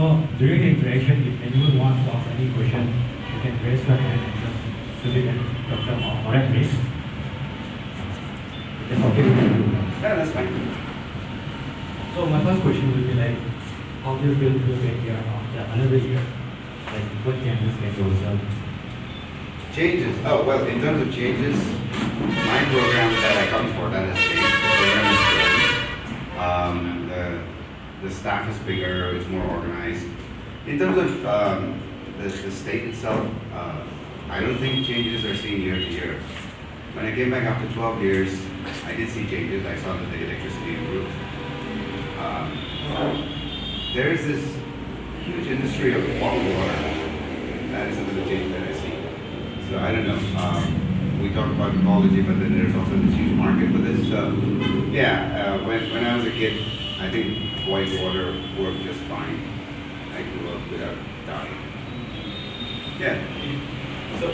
So during the interaction, if anyone wants to ask any question, you can raise your hand and just submit and Dr. Morat raise. That's okay with you. Yeah, that's fine. So my first question will be like, how do you feel to get here after another year? Like what changes can you observe? Changes. Oh, well, in terms of changes, my program that I come for, that has changed. The program is growing. The staff is bigger, it's more organized. In terms of the state itself, I don't think changes are seen year to year. When I came back after 12 years, I did see changes. I saw that the electricity improved. There is this huge industry of bottled water. That is another change that I see. So I don't know. We talk about ecology, but then there's also this huge market for this. When I was a kid, I think white water worked just fine. I grew up without dying. Yeah. So,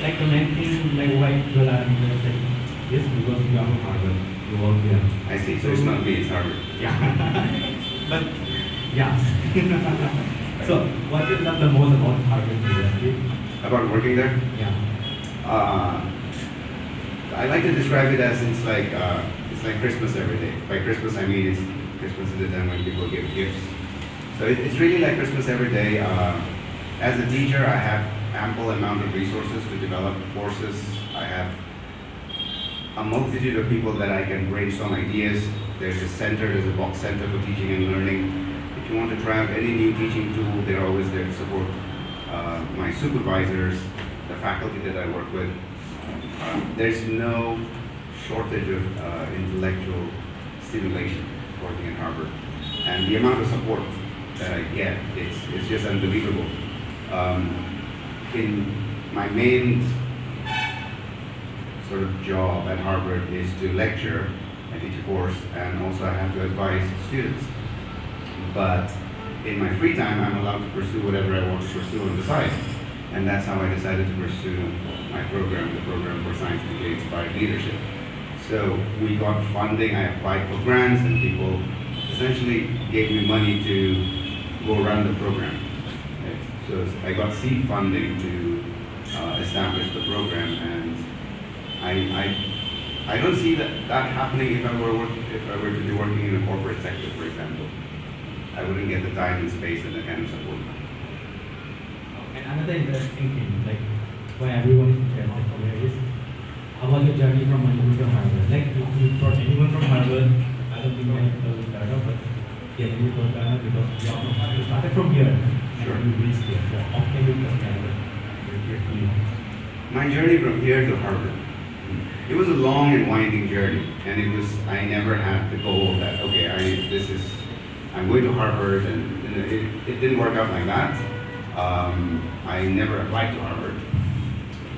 like the main thing, like why you are interested, yes, because you are from Harvard, you work here. I see. So it's not me, it's Harvard. Yeah. But, yeah. So, what you love the most about Harvard University? About working there? Yeah. I like to describe it as it's like Christmas every day. By Christmas, I mean Christmas is the time when people give gifts. So it's really like Christmas every day. As a teacher, I have ample amount of resources to develop courses. I have a multitude of people that I can brainstorm ideas. There's a center, there's a box center for teaching and learning. If you want to try out any new teaching tool, they're always there to support my supervisors, the faculty that I work with. There's no shortage of intellectual stimulation working at Harvard. And the amount of support that I get, it's just unbelievable. In my main sort of job at Harvard is to lecture, I teach a course, and also I have to advise students. But in my free time, I'm allowed to pursue whatever I want to pursue on the side. And that's how I decided to pursue my program, the program for scientifically inspired leadership. So we got funding, I applied for grants, and people essentially gave me money to go around the program. Right? So I got seed funding to establish the program, and I don't see that happening if I were to be working in a corporate sector, for example. I wouldn't get the time and space and the kind of support. And another interesting thing, like why everyone is interested here is how was your journey from Manipur to Harvard? Like for anyone from Harvard, I don't think many people will start off, but yeah, you go down because you started from here and you reached here. So how can you describe it? My journey from here to Harvard. It was a long and winding journey, and I never had the goal that okay, I'm going to Harvard, and it didn't work out like that. I never applied to Harvard.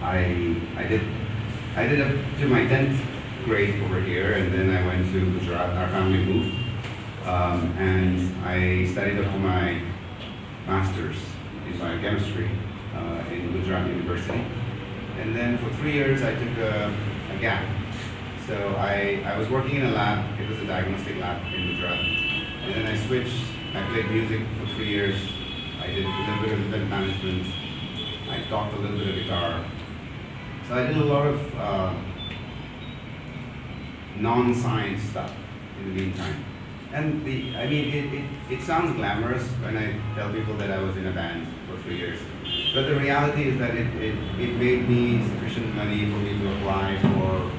I did up to my 10th grade over here, and then I went to Gujarat. Our family moved, and I studied up to my master's in biochemistry in Gujarat University. And then for 3 years, I took a gap. So I was working in a lab. It was a diagnostic lab in Gujarat. And then I switched. I played music for 3 years. I did a little bit of event management. I taught a little bit of guitar. So I did a lot of non-science stuff in the meantime. And it sounds glamorous when I tell people that I was in a band for 3 years. But the reality is that it made me sufficient money for me to apply for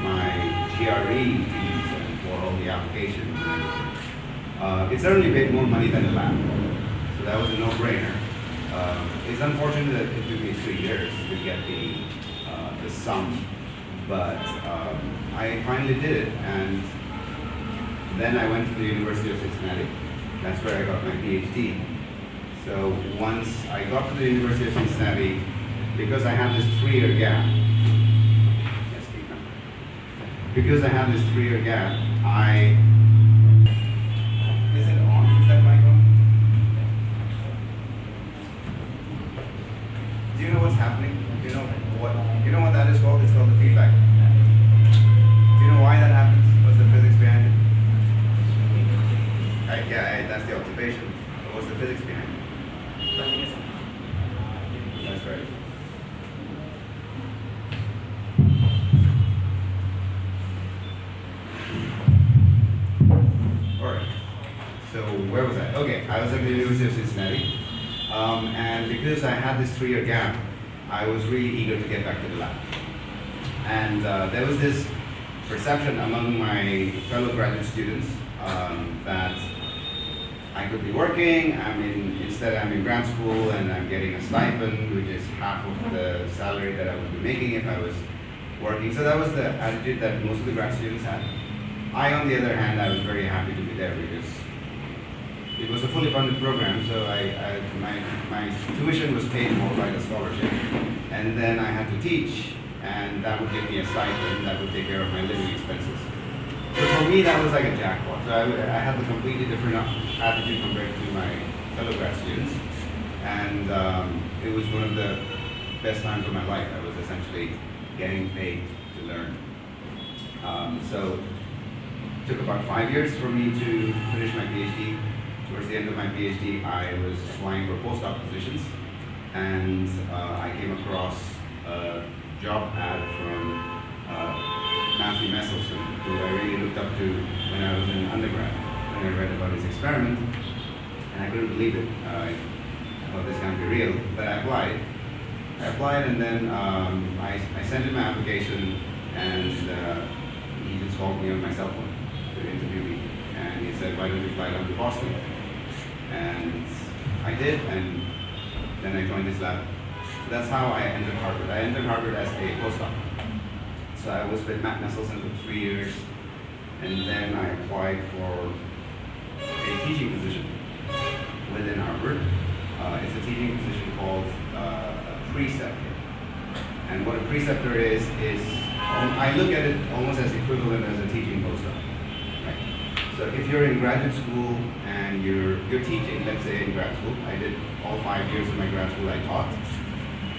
my GRE fees and for all the applications and everything. It certainly made more money than a lab. So that was a no-brainer. It's unfortunate that it took me 3 years to get the sum, but I finally did it, and then I went to the University of Cincinnati. That's where I got my PhD. So once I got to the University of Cincinnati, because I had this 3-year gap, because I had this 3-year gap, is it on? Is that mic on? Do you know what's happening? Do you know what that is called? It's called the feedback. Do you know why that happens? What's the physics behind it? That's the observation. where was I? Okay, I was at the University of Cincinnati. And because I had this 3-year gap, I was really eager to get back to the lab. And there was this perception among my fellow graduate students that I could be working. Instead I'm in grad school and I'm getting a stipend, which is half of the salary that I would be making if I was working. So that was the attitude that most of the grad students had. I, on the other hand, I was very happy to be there because it was a fully funded program, so my tuition was paid for by the scholarship, and then I had to teach, and that would give me a stipend that would take care of my living expenses. So for me, that was like a jackpot. So I had a completely different attitude compared to my fellow grad students, and it was one of the best times of my life. I was essentially getting paid to learn. So it took about 5 years for me to finish my PhD. Towards the end of my PhD, I was applying for postdoc positions, and I came across a job ad from Matthew Messelson, who I really looked up to when I was in undergrad, when I read about his experiment, and I couldn't believe it. I thought this can't be real, but I applied. And then I sent him my application, and he just called me on my cell phone to interview me, and he said, "Why don't you fly down to Boston?" And I did, and then I joined this lab. So that's how I entered Harvard. I entered Harvard as a postdoc. So I was with Matt Messelson for 3 years, and then I applied for a teaching position within Harvard. It's a teaching position called a preceptor. And what a preceptor is I look at it almost as equivalent as a teaching postdoc. Right? So if you're in graduate school and you're teaching, let's say in grad school, I did all 5 years of my grad school I taught,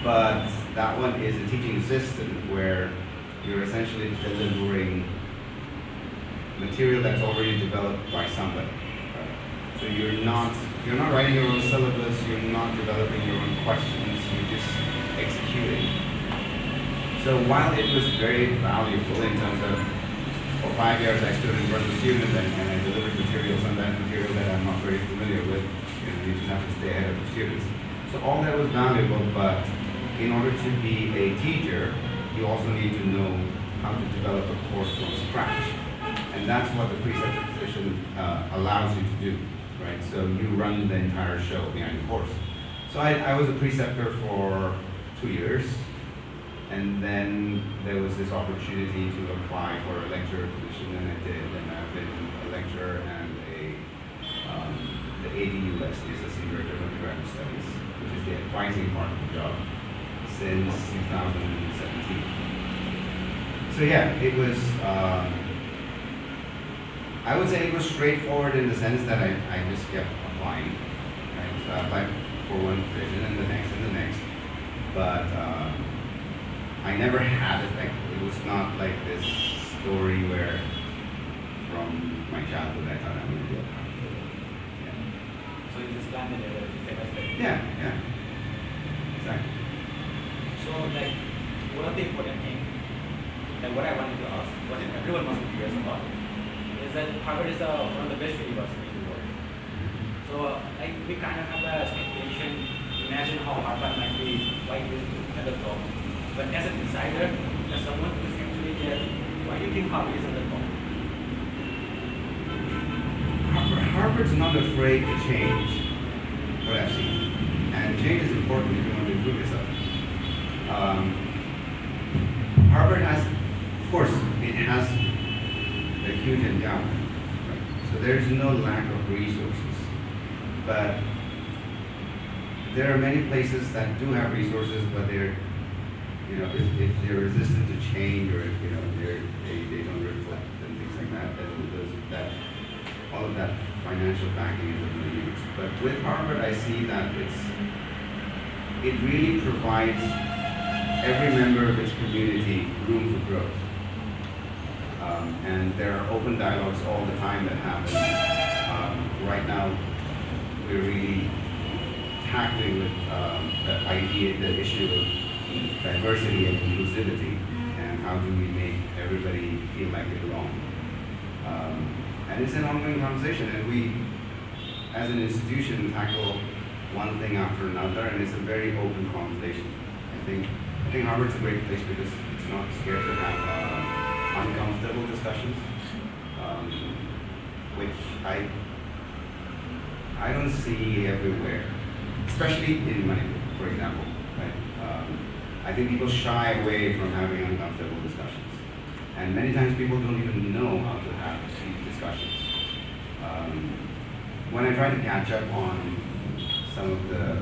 but that one is a teaching assistant where you're essentially delivering material that's already developed by somebody. Right? So you're not writing your own syllabus, you're not developing your own questions, you're just executing. So while it was very valuable in terms of, for 5 years I stood in front of students and I delivered material, sometimes material that I'm not very familiar with, you just have to stay ahead of the students. So all that was valuable, but in order to be a teacher, you also need to know how to develop a course from scratch. And that's what the preceptor position allows you to do, right? So you run the entire show behind the course. So I was a preceptor for 2 years, and then there was this opportunity to apply for a lecturer position, and I did, and I've been a lecturer and the ADU, that's the Assistant Director of Undergraduate Studies, which is the advising part of the job, since 2017. So yeah, it was, I would say it was straightforward in the sense that I just kept applying. Right? So I applied for one position and the next and the next. But I never had it, like, it was not like this story where from my childhood I thought I would do it. Yeah. So you just planned it step by step? Yeah. Exactly. So like, one of the important things, like what I wanted to ask, what everyone must be curious about, is that Harvard is one of the best universities in the world. So like we kind of have a speculation, imagine how Harvard might be like this at the top. But as an insider, as someone who is actually there, why do you think Harvard is at the top? Harvard's not afraid to change what I've seen. And change is important if you want to improve yourself. Harvard has, of course, it has a huge endowment. Right? So there's no lack of resources. But there are many places that do have resources, but they're, if they're resistant to change, or if they don't reflect and things like that, that all of that financial backing is of no use. But with Harvard, I see that it really provides every member of its community room for growth. And there are open dialogues all the time that happen. Right now, we're really tackling with the issue of diversity and inclusivity, and how do we make everybody feel like they belong. And it's an ongoing conversation, and as an institution, tackle one thing after another, and it's a very open conversation. I think Harvard's a great place because it's not scared to have uncomfortable discussions, which I don't see everywhere, especially in Manipur, for example. Right? I think people shy away from having uncomfortable discussions, and many times people don't even know how to have these discussions. When I try to catch up on some of the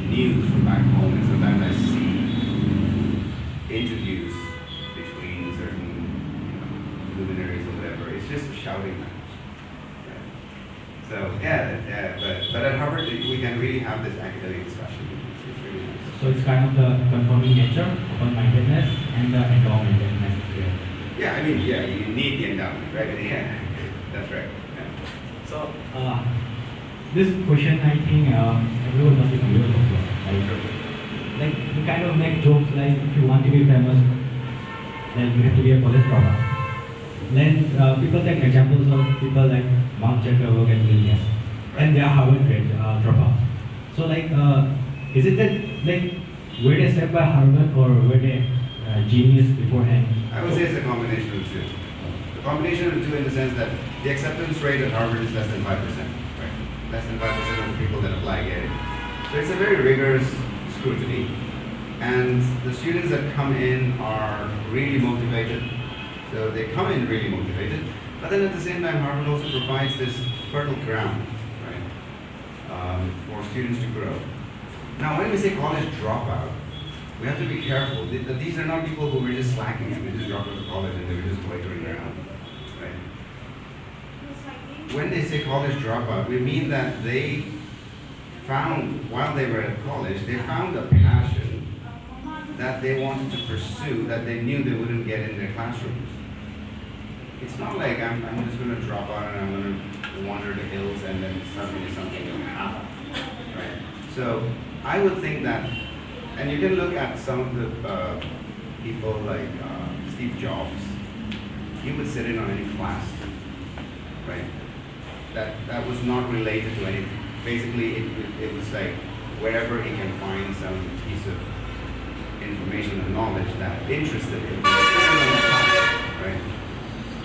news from back home, and sometimes I see interviews between certain luminaries or whatever, it's just a shouting match. Right? So but at Harvard we can really have this academic discussion. It's really nice. So it's kind of the conforming nature, open-mindedness, and the endowmentedness here. Yeah, I mean, yeah, you need the endowment, right? Yeah, that's right. Yeah. So, this question, I think everyone must be curious also. Like you kind of make jokes like if you want to be famous, then you have to be a college dropout. Then people take examples of people like Mark Zuckerberg and Bill, and they are Harvard dropouts. So like, is it that like were they set by Harvard or were they genius beforehand? I would say it's a combination of the two. A combination of the two in the sense that the acceptance rate at Harvard is less than 5%. Right? Less than 5% of the people that apply get it. So it's a very rigorous scrutiny. And the students that come in are really motivated. So they come in really motivated. But then at the same time, Harvard also provides this fertile ground, right, for students to grow. Now, when we say college dropout, we have to be careful. These are not people who were just slacking and they just dropped out of college and they were just loitering around, right? When they say college dropout, we mean that they found, while they were at college, they found a passion that they wanted to pursue that they knew they wouldn't get in their classrooms. It's not like I'm just going to drop out and I'm going to wander the hills and then suddenly something will happen, right? So I would think that, and you can look at some of the people like Steve Jobs. He would sit in on any class, right? That was not related to anything. Basically, it was like wherever he can find some piece of information and knowledge that interested him, right?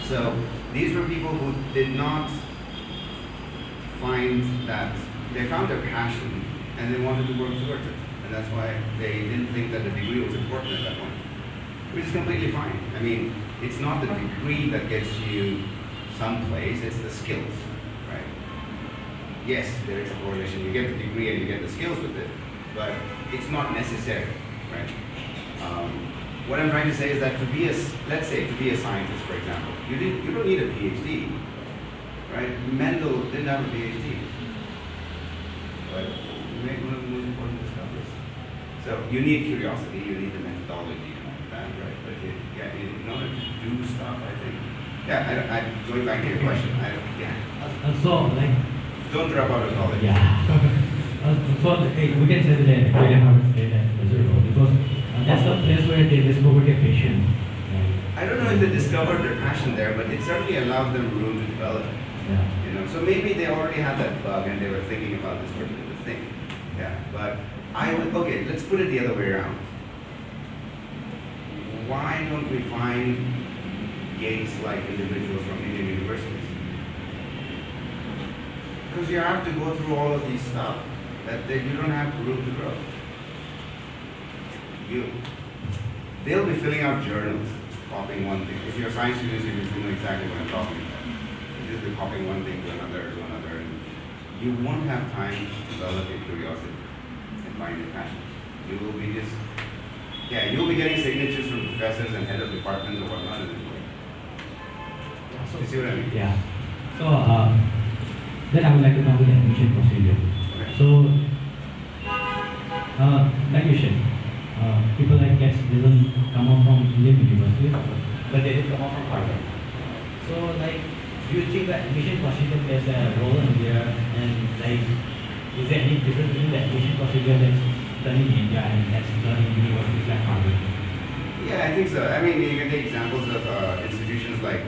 So these were people who did not find that, they found their passion and they wanted to work towards it. And that's why they didn't think that the degree was important at that point, which is completely fine. I mean, it's not the degree that gets you someplace, it's the skills, right? Yes, there is a correlation. You get the degree and you get the skills with it, but it's not necessary, right? What I'm trying to say is that to be let's say to be a scientist, for example, you don't need a PhD, right? Mendel didn't have a PhD, but he made one of the most important discoveries. So you need curiosity, you need the methodology and all that, right? But in order to do stuff, I think, I'm going back to your question. So like, don't drop out of college. Yeah. So we can say that really Harvard State as miserable because that's the place where they discovered their passion. I don't know if they discovered their passion there, but it certainly allowed them room to develop. Yeah. You know, so maybe they already had that bug and they were thinking about this particular thing. Yeah, but okay, let's put it the other way around. Why don't we find Gates-like individuals from Indian universities? Because you have to go through all of these stuff that you don't have room to grow. They'll be filling out journals, copying one thing. If you're science students, you know exactly what I'm talking about. You just be copying one thing to another, and you won't have time to develop your curiosity and find your passion. You will be just, you'll be getting signatures from professors and head of departments or whatnot. You see what I mean? Yeah. So then I would like to come to the admission procedure. Okay. So, like you said, people like Gates didn't come out from Indian universities, but they did come out from Harvard. So, like, do you think the admission procedure plays a role in there? And like, is there any difference between the admission procedure that's done in India and that's done in universities like Harvard? Yeah, I think so. I mean, you can take examples of institutions like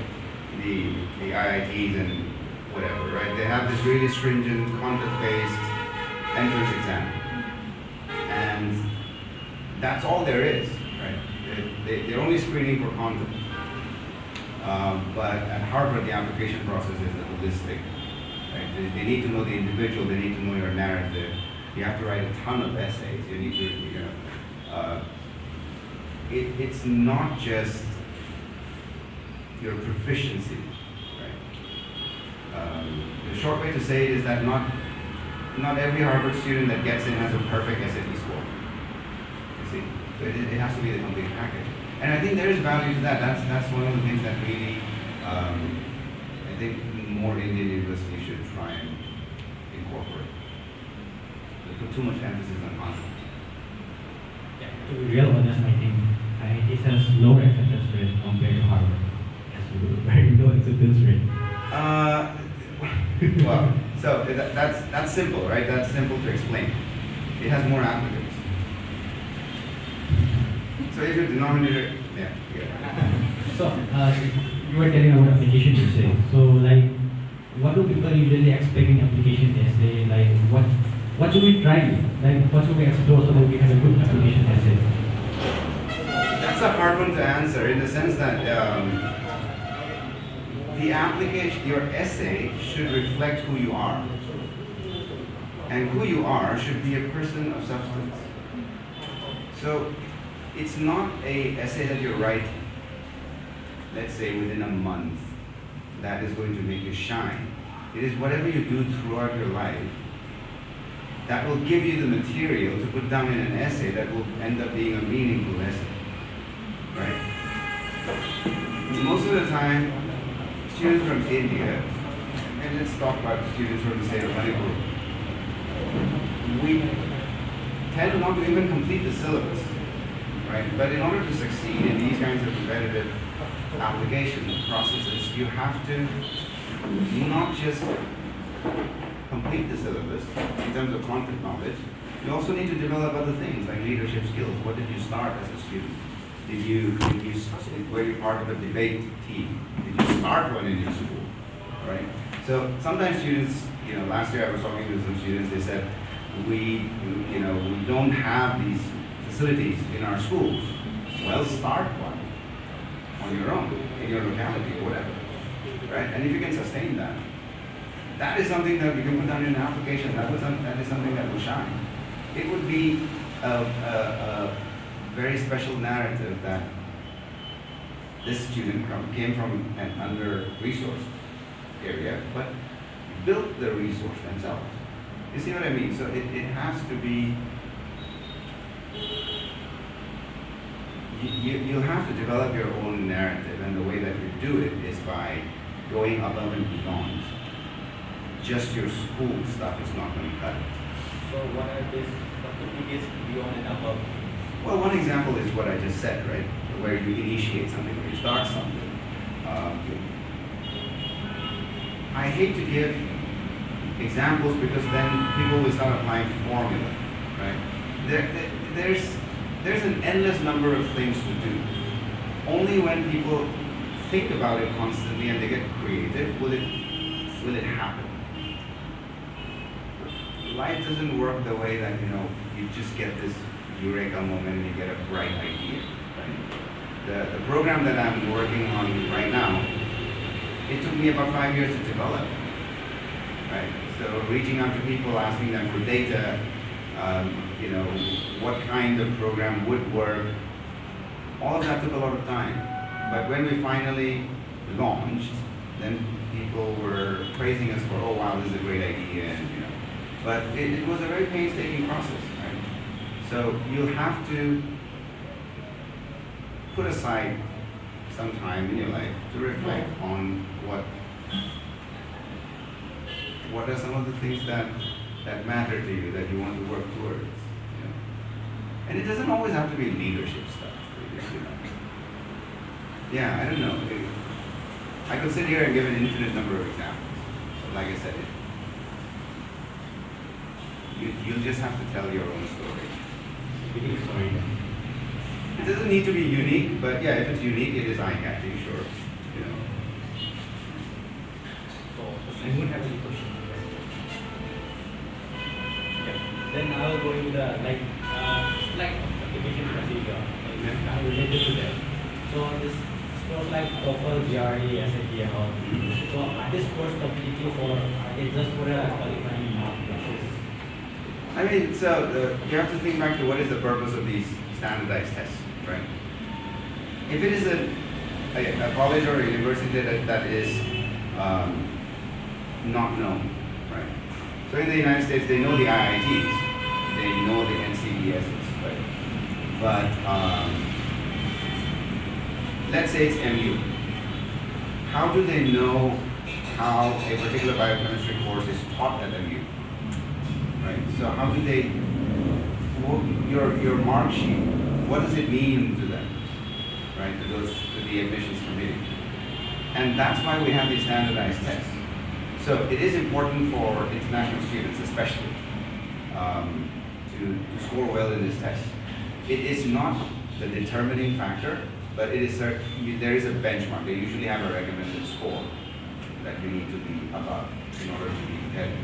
the IITs and whatever, right? They have this really stringent content-based entrance exam. And that's all there is, right? They're only screening for content. But at Harvard, the application process is holistic. Right? They need to know the individual, they need to know your narrative. You have to write a ton of essays. You need to, it's not just your proficiency, right? The short way to say it is that not every Harvard student that gets in has a perfect SAT score. You see, so it has to be the complete package. And I think there is value to that. That's one of the things that really, I think more Indian universities should try and incorporate. They put too much emphasis on content. Yeah, to be real honest, I think it has lower acceptance rate compared to Harvard. Yes, very low acceptance rate. Well, so that's simple, right? That's simple to explain. It has more applicants. So if your denominator, yeah. So, you were telling about application essay. So, like, what do people usually expect in application essay? Like, what should we try? Like, what should we explore so that we have a good application essay? That's a hard one to answer in the sense that the application, your essay should reflect who you are. And who you are should be a person of substance. So, it's not a essay that you write, let's say, within a month that is going to make you shine. It is whatever you do throughout your life that will give you the material to put down in an essay that will end up being a meaningful essay, right? Most of the time, students from India, and let's talk about students from the state of Manipur, we tend not to even complete the syllabus. Right? But in order to succeed in these kinds of competitive application processes, you have to not just complete the syllabus in terms of content knowledge, you also need to develop other things like leadership skills. What did you start as a student? Were you part of a debate team? Did you start one in your school? Right? So sometimes students, last year I was talking to some students, they said, we don't have these facilities in our schools. Well, start one on your own, in your locality or whatever, right? And if you can sustain that, that is something that we can put down in an application. That is something that will shine. It would be a very special narrative that this student came from an under-resourced area, but built the resource themselves. You see what I mean? So it has to be. You'll have to develop your own narrative, and the way that you do it is by going above and beyond. Just your school stuff is not going to cut it. So what is beyond and above? Well, one example is what I just said, right? Where you initiate something, where you start something. I hate to give examples because then people will start applying formula, right? There's an endless number of things to do. Only when people think about it constantly and they get creative will it happen. Life doesn't work the way that you just get this eureka moment and you get a bright idea. Right? The program that I'm working on right now, it took me about 5 years to develop. Right? So reaching out to people, asking them for data. What kind of program would work. All of that took a lot of time. But when we finally launched, then people were praising us for, oh wow, this is a great idea, and But it was a very painstaking process, right? So you'll have to put aside some time in your life to reflect on what are some of the things that matter to you, that you want to work towards. And it doesn't always have to be leadership stuff. Yeah, I don't know. I could sit here and give an infinite number of examples. Like I said, you'll just have to tell your own story. It doesn't need to be unique, but yeah, if it's unique, it is eye-catching, sure. So So I won't have any question. Yeah. Then I will go into the like application procedure. Kind of related to that. So this course like TOEFL, GRE, SAT, and all. So are this course completely for it's just for a qualifying mark classes? I mean, so you have to think back to what is the purpose of these standardized tests, right? If it is a college or a university that is not known, right? So in the United States, they know the IITs, they know the NCDSs, right? But let's say it's MU. How do they know how a particular biochemistry course is taught at MU? Right. So how do they? Your mark sheet. What does it mean to them? Right. To the admissions committee. And that's why we have these standardized tests. So it is important for international students, especially, to score well in this test. It is not the determining factor, but it is there is a benchmark. They usually have a recommended score that you need to be above in order to be competitive.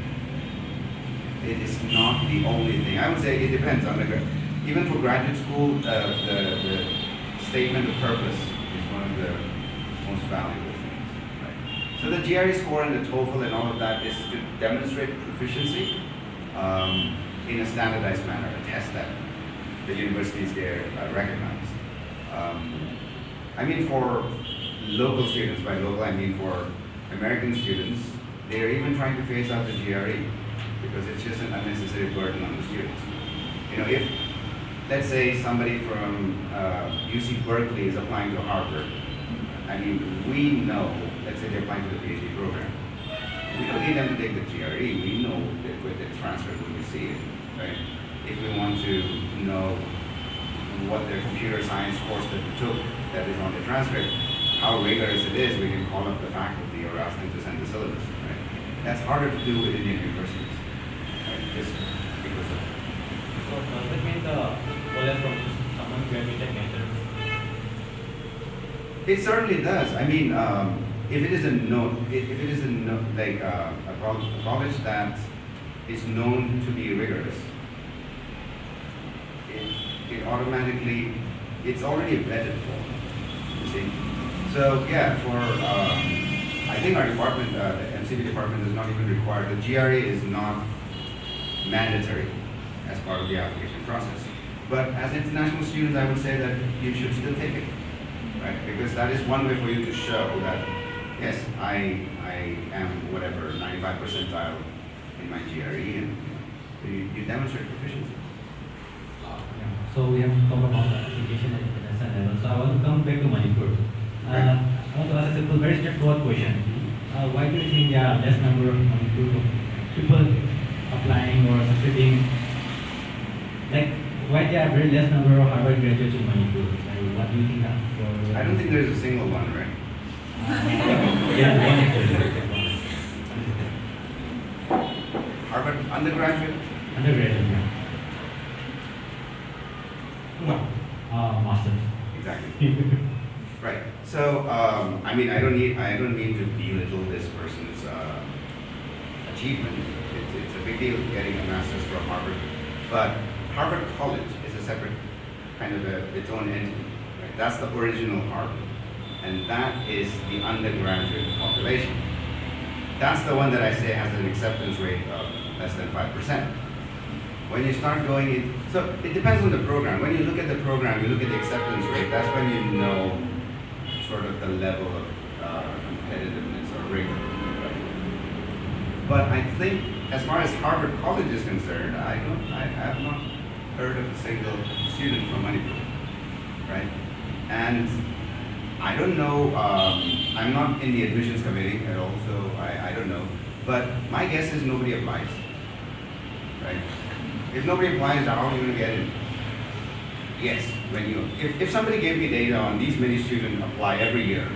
It is not the only thing. I would say it depends on even for graduate school, the statement of purpose is one of the most valuable things. Right? So the GRE score and the TOEFL and all of that is to demonstrate proficiency in a standardized manner, a test that the universities there recognize. I mean, for local students, by local I mean for American students, they're even trying to phase out the GRE because it's just an unnecessary burden on the students. You know, if, let's say somebody from UC Berkeley is applying to Harvard, I mean, we know, let's say they're applying to the PhD program, we don't need them to take the GRE, we know that with the transcript when we see it, right? If we want to know what their computer science course that they took that is on the transcript, how rigorous it is, we can call up the faculty or ask them to send the syllabus, right? That's harder to do with Indian universities, right? Just because of. So does it mean the college from someone graduated later? It certainly does. I mean, if it is a college that is known to be rigorous, it automatically, it's already vetted for, you see. So yeah, for, I think our department, the MCB department is not even required. The GRE is not mandatory as part of the application process. But as international students, I would say that you should still take it, right? Because that is one way for you to show that, yes, I am whatever, 95 percentile in my GRE, and you demonstrate proficiency. So we have talked about the application at international level. So I want to come back to Manipur. I want to ask a simple, very straightforward question. Why do you think there are less number of Manipur people applying or succeeding? Like, why there are very less number of Harvard graduates in Manipur? Like, what do you think that for? I don't think there's a single one, right? Yeah, one actually. Harvard undergraduate? Undergraduate, yeah. No. Masters. Exactly. Right. So, I mean, I don't mean to belittle this person's achievement. It's a big deal getting a master's from Harvard, but Harvard College is a separate kind of its own entity. Right? That's the original Harvard, and that is the undergraduate population. That's the one that I say has an acceptance rate of less than 5%. When you start going in, so it depends on the program. When you look at the program, you look at the acceptance rate, that's when you know sort of the level of competitiveness or rigor. Right? But I think as far as Harvard College is concerned, I have not heard of a single student from Manipur, right? And I don't know, I'm not in the admissions committee at all, so I don't know. But my guess is nobody applies, right? If nobody applies, how are you going to get in? Yes, if somebody gave me data on these many students apply every year,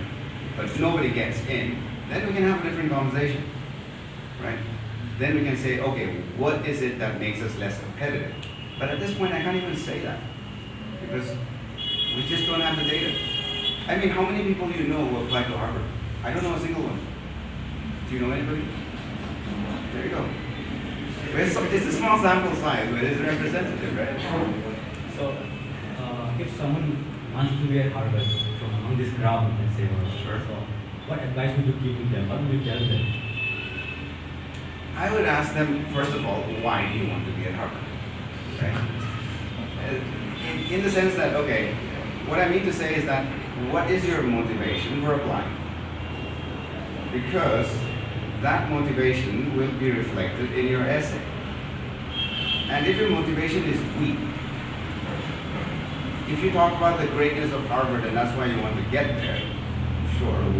but nobody gets in, then we can have a different conversation, right? Then we can say, okay, what is it that makes us less competitive? But at this point, I can't even say that because we just don't have the data. I mean, how many people you know who apply to Harvard? I don't know a single one. Do you know anybody? There you go. It's a small sample size, but it's representative, right? So, if someone wants to be at Harvard from among this crowd, let's say, Sure. so what advice would you give to them? What would you tell them? I would ask them, first of all, why do you want to be at Harvard? Right? In the sense that, okay, what I mean to say is that, what is your motivation for applying? Because that motivation will be reflected in your essay. And if your motivation is weak, if you talk about the greatness of Harvard and that's why you want to get there, sure,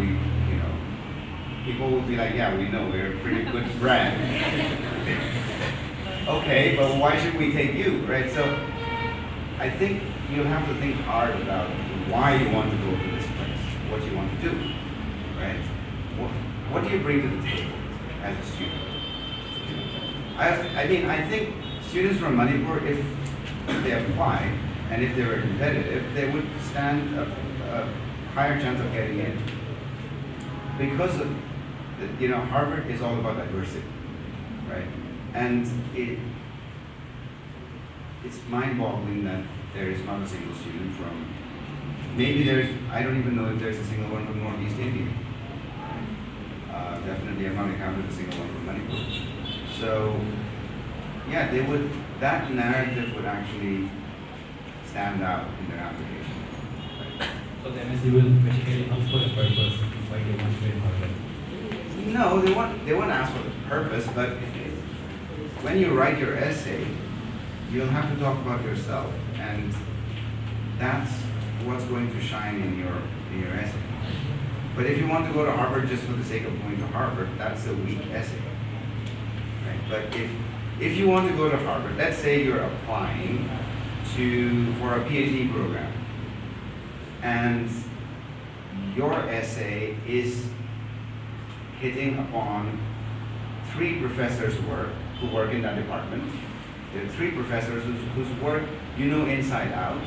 people will be like, yeah, we know, we're a pretty good brand. Okay, but why should we take you, right? So I think you'll have to think hard about why you want to go to this place, what you want to do, right? What do you bring to the table as a student? I think students from Manipur, if they apply and if they were competitive, they would stand a higher chance of getting in. Because of, Harvard is all about diversity, right? And it's mind-boggling that there is not a single student from, I don't even know if there's a single one from Northeast India. Definitely I've not encountered a single one from Manipur. So, yeah, that narrative would actually stand out in their application. Right? So the MSc will basically ask for the purpose why they want to be at Harvard. No, they won't ask for the purpose, but when you write your essay, you'll have to talk about yourself, and that's what's going to shine in your essay. But if you want to go to Harvard just for the sake of going to Harvard, that's a weak essay. Right? But if you want to go to Harvard, let's say you're applying for a PhD program, and your essay is hitting upon 3 professors' work who work in that department. There are 3 professors whose work you know inside out,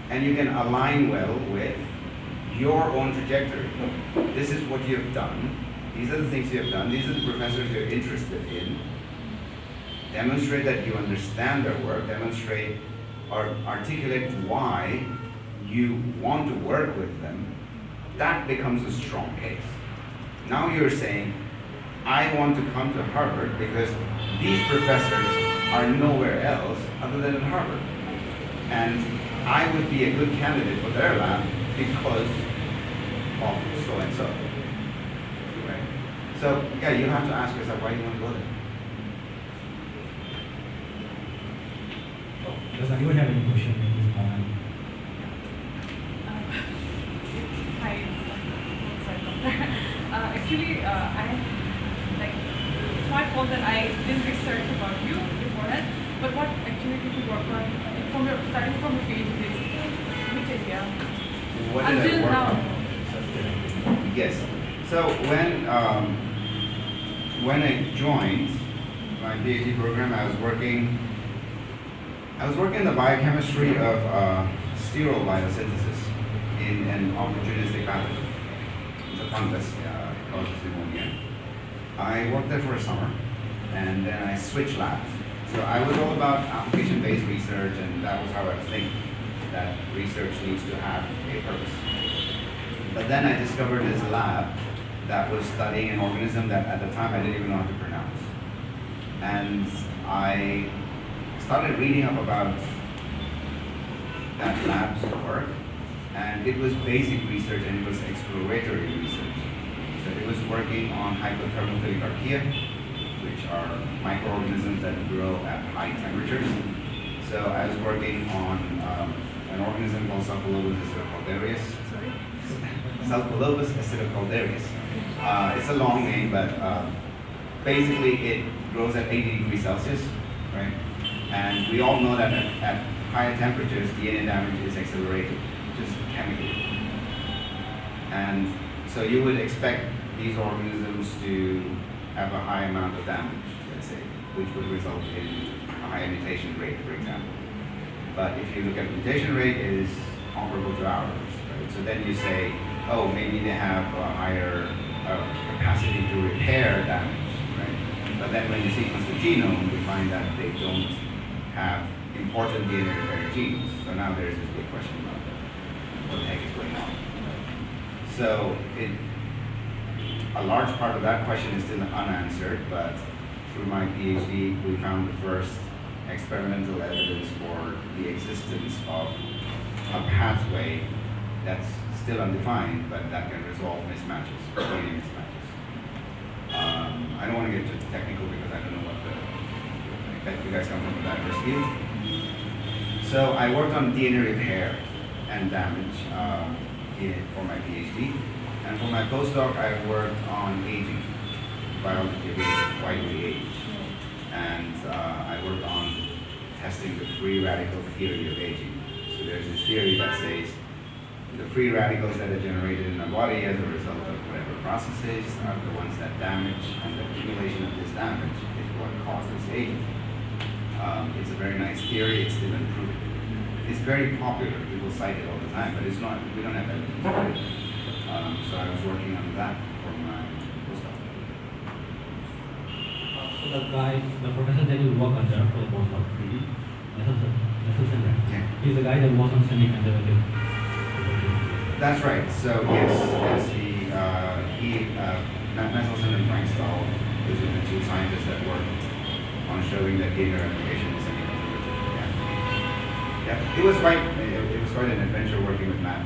and you can align well with your own trajectory. This is what you have done. These are the things you have done. These are the professors you're interested in. Demonstrate that you understand their work. Demonstrate or articulate why you want to work with them. That becomes a strong case. Now you're saying, I want to come to Harvard because these professors are nowhere else other than at Harvard. And I would be a good candidate for their lab because of so and so. Right? So yeah, you have to ask yourself, why do you want to go there? Does anyone have any question in this moment? Hi. Actually, it's my fault that I didn't research about you beforehand. But what actually did you work on starting from your PhD days? Which area? What did Until I work now. on? Yes. So when I joined my PhD program, I was working in the biochemistry of sterol biosynthesis in an opportunistic pathogen. It's a fungus, it causes pneumonia. I worked there for a summer, and then I switched labs. So I was all about application-based research, and that was how I was thinking, that research needs to have a purpose. But then I discovered this lab that was studying an organism that at the time I didn't even know how to pronounce. And I started reading up about that lab's work, and it was basic research and it was exploratory research. So it was working on hypothermophilic archaea, which are microorganisms that grow at high temperatures. So I was working on an organism called Sulfolobus acidocaldarius. Sorry? Sulfolobus acidocaldarius. It's a long name, but basically it grows at 80 degrees Celsius, right? And we all know that at higher temperatures, DNA damage is accelerated, just chemically. And so you would expect these organisms to have a high amount of damage, let's say, which would result in a higher mutation rate, for example. But if you look at mutation rate, it is comparable to ours, right? So then you say, oh, maybe they have a higher capacity to repair damage, right? But then when you sequence the genome, we find that they don't have important DNA repair genes. So now there's this big question about what the heck is going on. So a large part of that question is still unanswered, but through my PhD, we found the first experimental evidence for the existence of a pathway that's still undefined, but that can resolve mismatches, DNA mismatches. I don't want to get too technical because I don't know I bet you guys come from a diverse field. So I worked on DNA repair and damage for my PhD. And for my postdoc, I worked on aging, biology of aging, why we age. And I worked on testing the free radical theory of aging. So there's this theory that says the free radicals that are generated in the body as a result of whatever processes are the ones that damage, and the accumulation of this damage is what causes aging. It's a very nice theory, it's still unproven. It's very popular, people cite it all the time, but it's not, we don't have evidence for it. So I was working on that for my postdoc. So the professor that you work under for the postdoc, Richardson, right? Yeah. He's the guy that works on semiconductor. That's right. So yes, Mentorship and Learning, those are the two scientists that worked on showing that DNA replication is semiconductor. Yeah. It was quite an adventure working with Matt.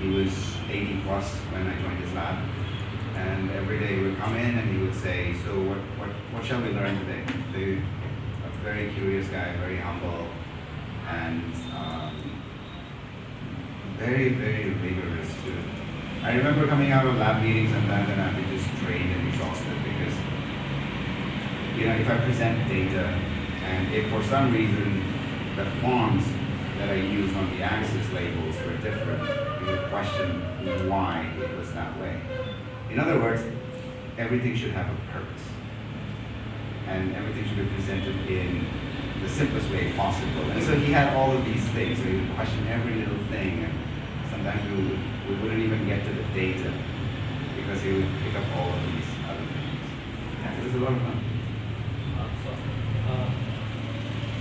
He was 80 plus when I joined his lab, and every day he would come in and he would say, "So what shall we learn today?" A very curious guy, very humble, and very, very rigorous too. I remember coming out of lab meetings and that, and I'd be just drained and exhausted because, if I present data and if for some reason the fonts that I used on the axis labels were different, you would question why it was that way. In other words, everything should have a purpose, and everything should be presented in the simplest way possible. And so he had all of these things, so he would question every little thing, and sometimes we wouldn't even get to the data because he would pick up all of these other things. And it was a lot of fun.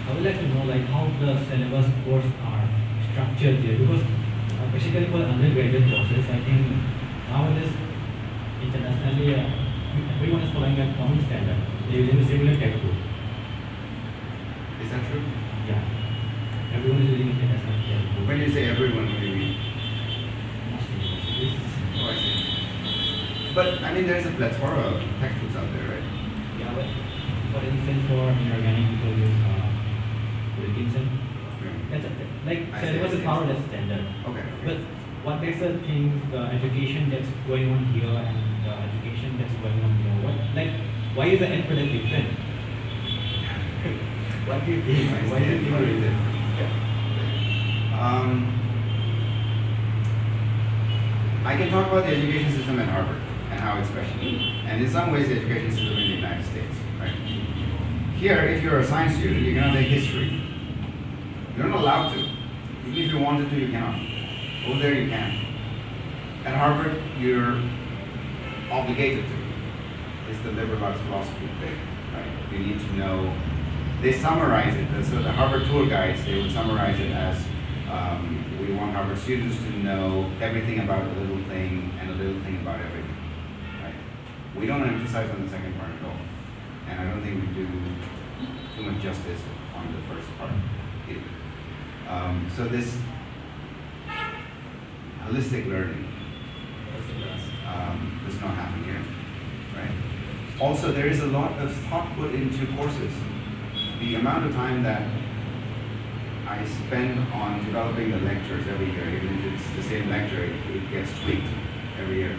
I would like to know how the syllabus courses are structured here, because basically for undergraduate courses, I think nowadays internationally everyone is following a common standard. They're using a similar textbook. Is that true? Yeah. Everyone is using international textbook. When you say everyone, what do you mean? Most universities. Oh, I see. But I mean, there's a plethora of textbooks out there, right? Yeah, but for instance, for inorganic people use Richardson. That's syllabus is followed as standard. Okay. But what makes the thing, the education that's going on here and the education that's going on here, why is the end product different? What do you think? Why do you think it is? I can talk about the education system at Harvard and how it's special. And in some ways, the education system in the United States, right? Here, if you're a science student, you cannot take history. You're not allowed to. Even if you wanted to, you cannot. Over there, you can. At Harvard, you're obligated to. It's the liberal arts philosophy thing, right? You need to know. They summarize it. So the Harvard tour guides, they would summarize it as we want Harvard students to know everything about a little thing and a little thing about everything, right? We don't emphasize on the second part at all. And I don't think we do too much justice on the first part either. So this holistic learning does not happen here, right? Also, there is a lot of thought put into courses. The amount of time that I spend on developing the lectures every year, even if it's the same lecture, it gets tweaked every year.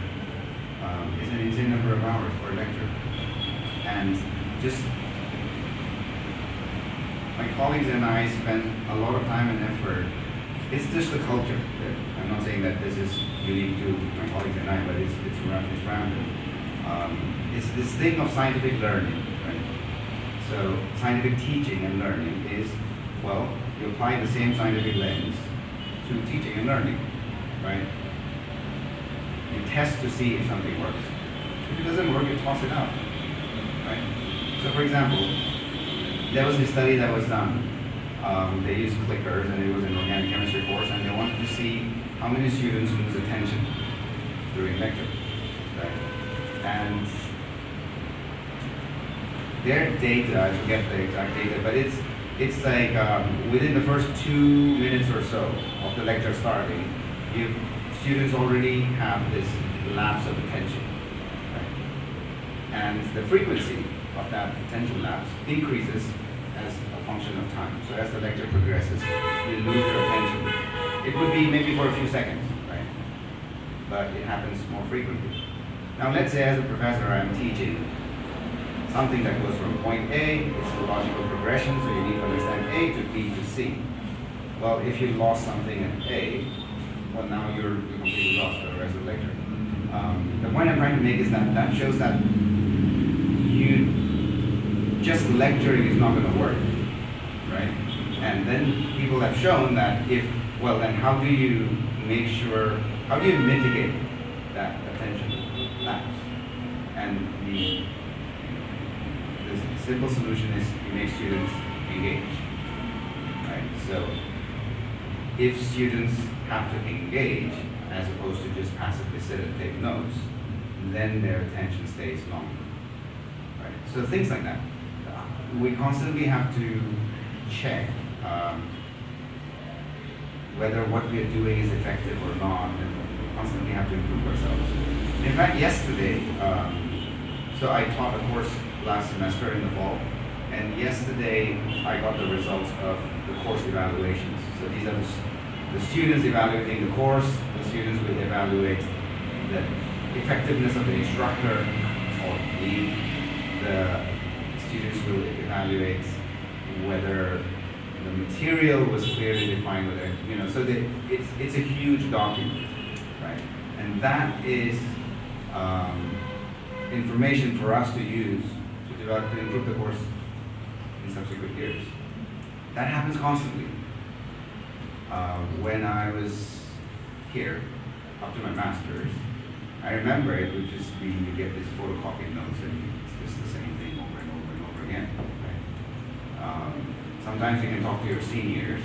It's an insane number of hours for a lecture. And just my colleagues and I spend a lot of time and effort. It's just the culture. I'm not saying that this is unique to my colleagues and I, but it's rounded. It's this thing of scientific learning, right? So scientific teaching and learning is, well, you apply the same scientific lens to teaching and learning, right? You test to see if something works. If it doesn't work, you toss it out, right? So for example, there was a study that was done. They used clickers, and it was an organic chemistry course, and they wanted to see how many students lose attention during lecture, right? And their data, I forget the exact data, but it's like within the first 2 minutes or so of the lecture starting, students already have this lapse of attention, right? And the frequency of that attention lapse increases as a function of time. So as the lecture progresses, you lose your attention. It would be maybe for a few seconds, right? But it happens more frequently. Now let's say as a professor I'm teaching something that goes from point A, it's a logical progression, so you need to understand A to B to C. Well, if you lost something at A, well now you're completely lost for the rest of the lecture. The point I'm trying to make is that shows that just lecturing is not going to work, right? And then people have shown that then how do you mitigate that attention lapse? And the simple solution is you make students engage, right? So if students have to engage as opposed to just passively sit and take notes, then their attention stays longer, right? So things like that. We constantly have to check whether what we are doing is effective or not, and we constantly have to improve ourselves. In fact, yesterday, so I taught a course last semester in the fall, and yesterday I got the results of the course evaluations. So these are the students evaluating the course. The students will evaluate the effectiveness of the instructor, or the students will evaluate whether the material was clearly defined, so it's a huge document, right? And that is information for us to use to improve the course in subsequent years. That happens constantly. When I was here, up to my master's, I remember it would just be you get this photocopied notes and it's just the same thing over and over and over again. Right? Sometimes you can talk to your seniors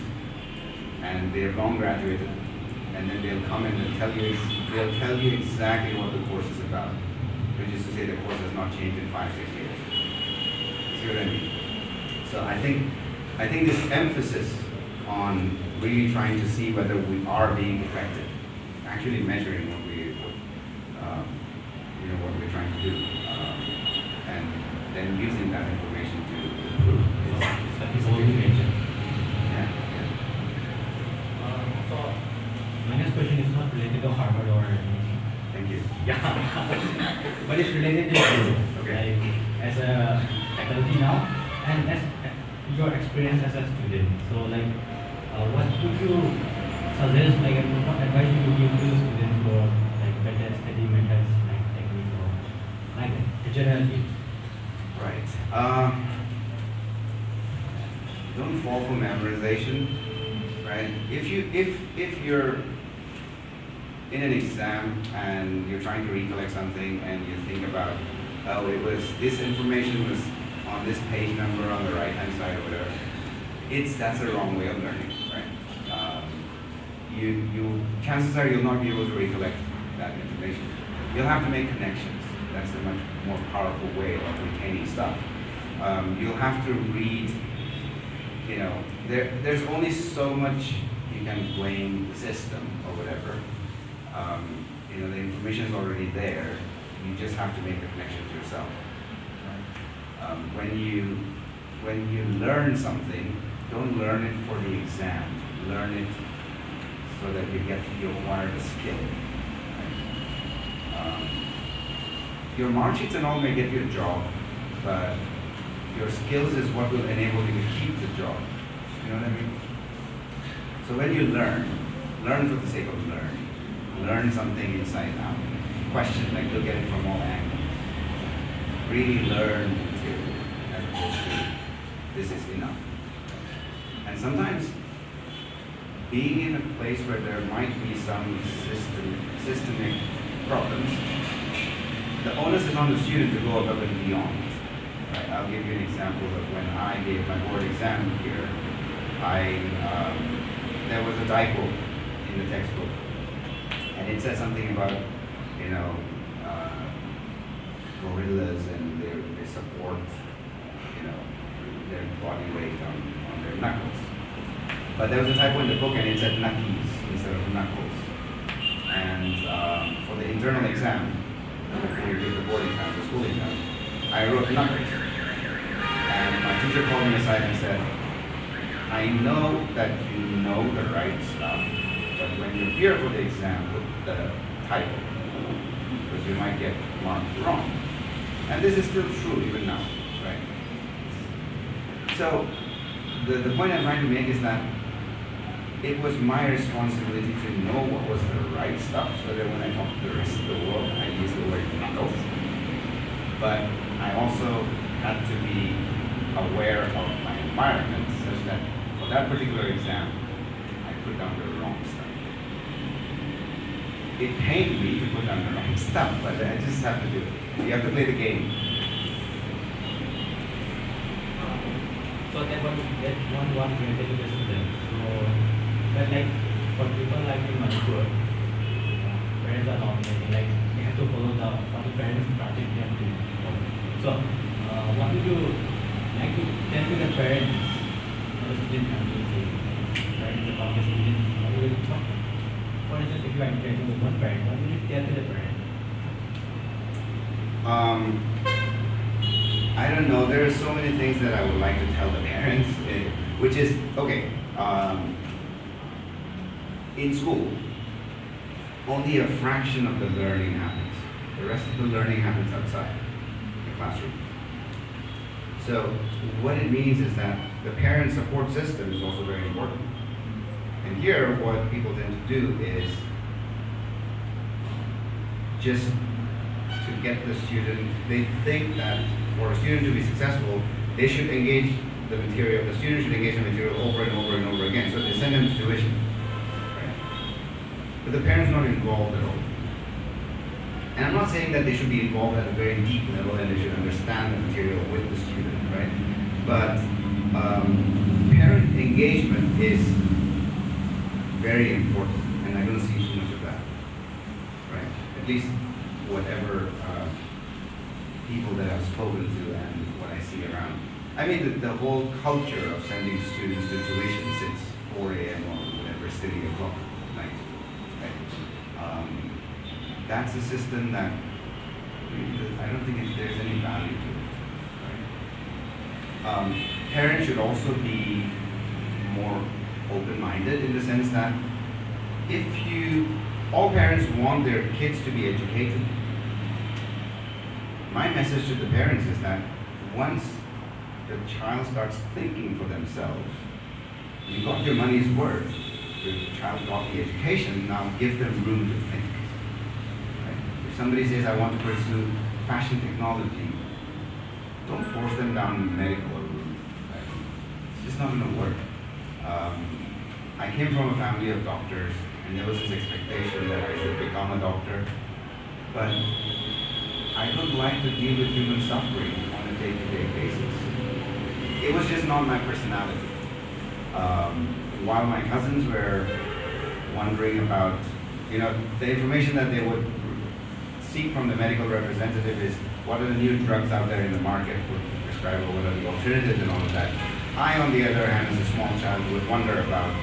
and they've long graduated, and then they'll come in and tell you exactly what the course is about, which is to say the course has not changed in 5-6 years. See what I mean? So I think this emphasis on really trying to see whether we are being effective, actually measuring what we're trying to do, and then using that information to improve. It's all you mentioned. Yeah. So my next question is not related to Harvard or anything. Thank you. Yeah, but it's related to you. Okay. Like, as a faculty now, and as your experience as a student. So what would you suggest, and what advice would you give to students for better study methods, techniques, or generally? Right. Don't fall for memorization. Right. If you're in an exam and you're trying to recollect something and you think about, this information was on this page number on the right hand side or whatever, that's the wrong way of learning, right? Chances are you'll not be able to recollect that information. You'll have to make connections. That's a much more powerful way of retaining stuff. You'll have to read, there's only so much you can blame the system or whatever. The information is already there. You just have to make the connections yourself. Right? When you learn something, don't learn it for the exam. Learn it so that you acquire the skill. Right? Your mark sheets and all may get you a job, but your skills is what will enable you to keep the job. You know what I mean? So when you learn for the sake of learning. Learn something inside out. Question, look at it from all angles. Really learn material as opposed to this is enough. And sometimes being in a place where there might be some systemic problems, the onus is on the student to go above and beyond. Right? I'll give you an example of when I gave my board exam here. There was a typo in the textbook, and it said something about, gorillas and they support, their body weight on their knuckles. But there was a typo in the book, and it said knuckies instead of knuckles. And for the internal exam, before you did the board exam, the school exam, I wrote knuckles. And my teacher called me aside and said, I know that you know the right stuff, but when you're here for the exam, put the typo, because you might get marked wrong. And this is still true even now, right? So the point I'm trying to make is that it was my responsibility to know what was the right stuff, so that when I talk to the rest of the world, I use the word knuckles. But I also had to be aware of my environment, such that for that particular exam, I put down the wrong stuff. It pained me to put down the wrong stuff, but I just have to do it. You have to play the game. So that one related to the student. So, but like for people like in Manipur, parents are nominating, like they have to follow what the parents project they have to follow. So, what would you like to tell to the parents or the student community, parents about the students? What would you talk? For instance, if you are interacting with one parent, what would you tell to the parent? I don't know. There are so many things that I would like to tell the parents, which is, okay, in school, only a fraction of the learning happens. The rest of the learning happens outside the classroom. So what it means is that the parent support system is also very important. And here, what people tend to do is just to get the student, they think that for a student to be successful, they should engage the material, the student should engage the material over and over and over again. So they send them to tuition. Right? But the parent's not involved at all. And I'm not saying that they should be involved at a very deep level and they should understand the material with the student, right? But parent engagement is very important, and I don't see too much of that, right? At least whatever people that I've spoken to and what I see around. I mean, the whole culture of sending students to tuition since 4 a.m. or whatever, sitting o'clock at night, right? That's a system that I don't think there's any value to it, right? Parents should also be more open-minded in the sense that all parents want their kids to be educated. My message to the parents is that once the child starts thinking for themselves, you got your money's worth. Your child got the education, now give them room to think. Right? If somebody says, I want to pursue fashion technology, don't force them down medical route. Right? It's just not going to work. I came from a family of doctors, and there was this expectation that I should become a doctor, but I don't like to deal with human suffering on a day-to-day basis. It was just not my personality. While my cousins were wondering about, the information that they would seek from the medical representative is, what are the new drugs out there in the market for prescribe, or what are the alternatives and all of that. I, on the other hand, as a small child, would wonder about,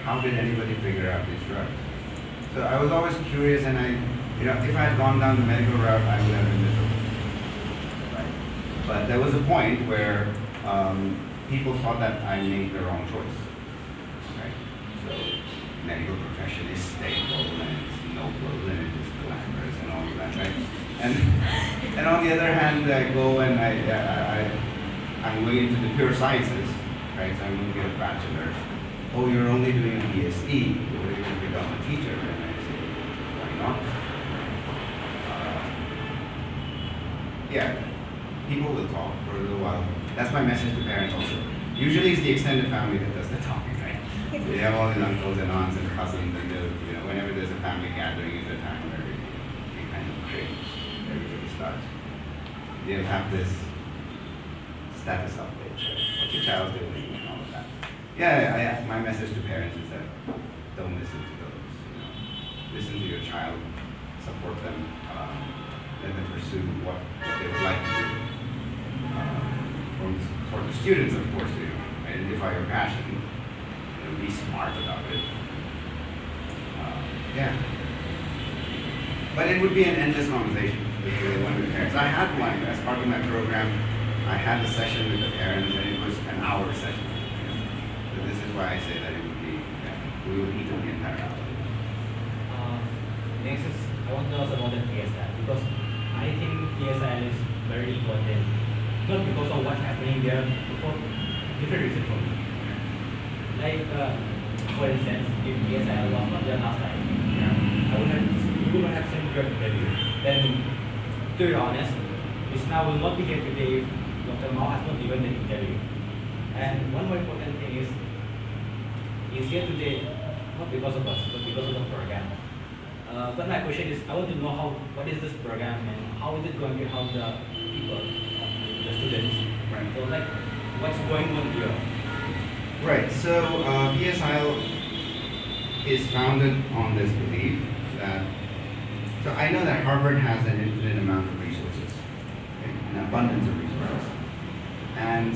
how did anybody figure out these drugs? So I was always curious, and if I had gone down the medical route, I would have been miserable. Right? But there was a point where people thought that I made the wrong choice. Right? So medical profession is stable and it's noble and it is glamorous and all of that, right? And on the other hand, I go and I'm going into the pure sciences, right? So I'm going to get a bachelor's. Oh, you're only doing a PhD, you're going to become a teacher. And I say, why not? Yeah, people will talk for a little while. That's my message to parents also. Usually it's the extended family that does the talking, right? They have all these uncles and aunts and cousins, and whenever there's a family gathering, is a time where start, they'll have this status update. What's your child doing and all of that. Yeah, my message to parents is that don't listen to those. Listen to your child, support them, let them pursue what they would like to do. For the students, of course, identify your passion, be smart about it. Yeah. But it would be an endless conversation with one of the parents. I had one as part of my program. I had a session with the parents, and it was an hour session. So this is why I say that it would be, we would eat the entire hour. Next is, I want to ask about the PSL, because I think PSL is very important, not because of what's happening there, but for different reasons for me. Like, for instance, if PSL was not there last time, we would not have sent your interview. Then, to be honest, MitSna will not be here today if Dr. Mao has not given the interview. And one more important thing is, he's here today not because of us, but because of the program. But my question is, I want to know what is this program and how is it going to help the people, the students? Right. So like, what's going on here? Right, so PSIL is founded on this belief that, so I know that Harvard has an infinite amount of resources, okay? An abundance of resources. And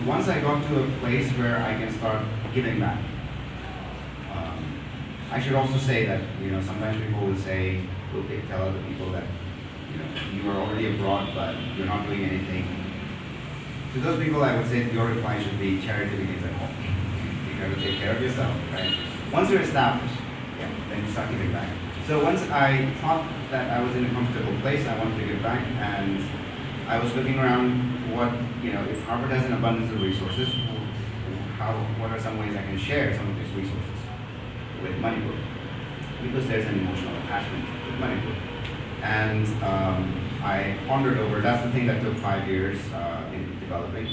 once I got to a place where I can start giving back, I should also say that, sometimes people will say, okay, tell other people that, you are already abroad, but you're not doing anything. To those people, I would say your reply should be charity begins at home. You have to take care of yourself, right? Once you're established, then you start giving back. So once I thought that I was in a comfortable place, I wanted to give back, and I was looking around if Harvard has an abundance of resources, what are some ways I can share some of these resources with Manipur? Because there's an emotional attachment with Manipur. And I pondered over, that's the thing that took 5 years in developing.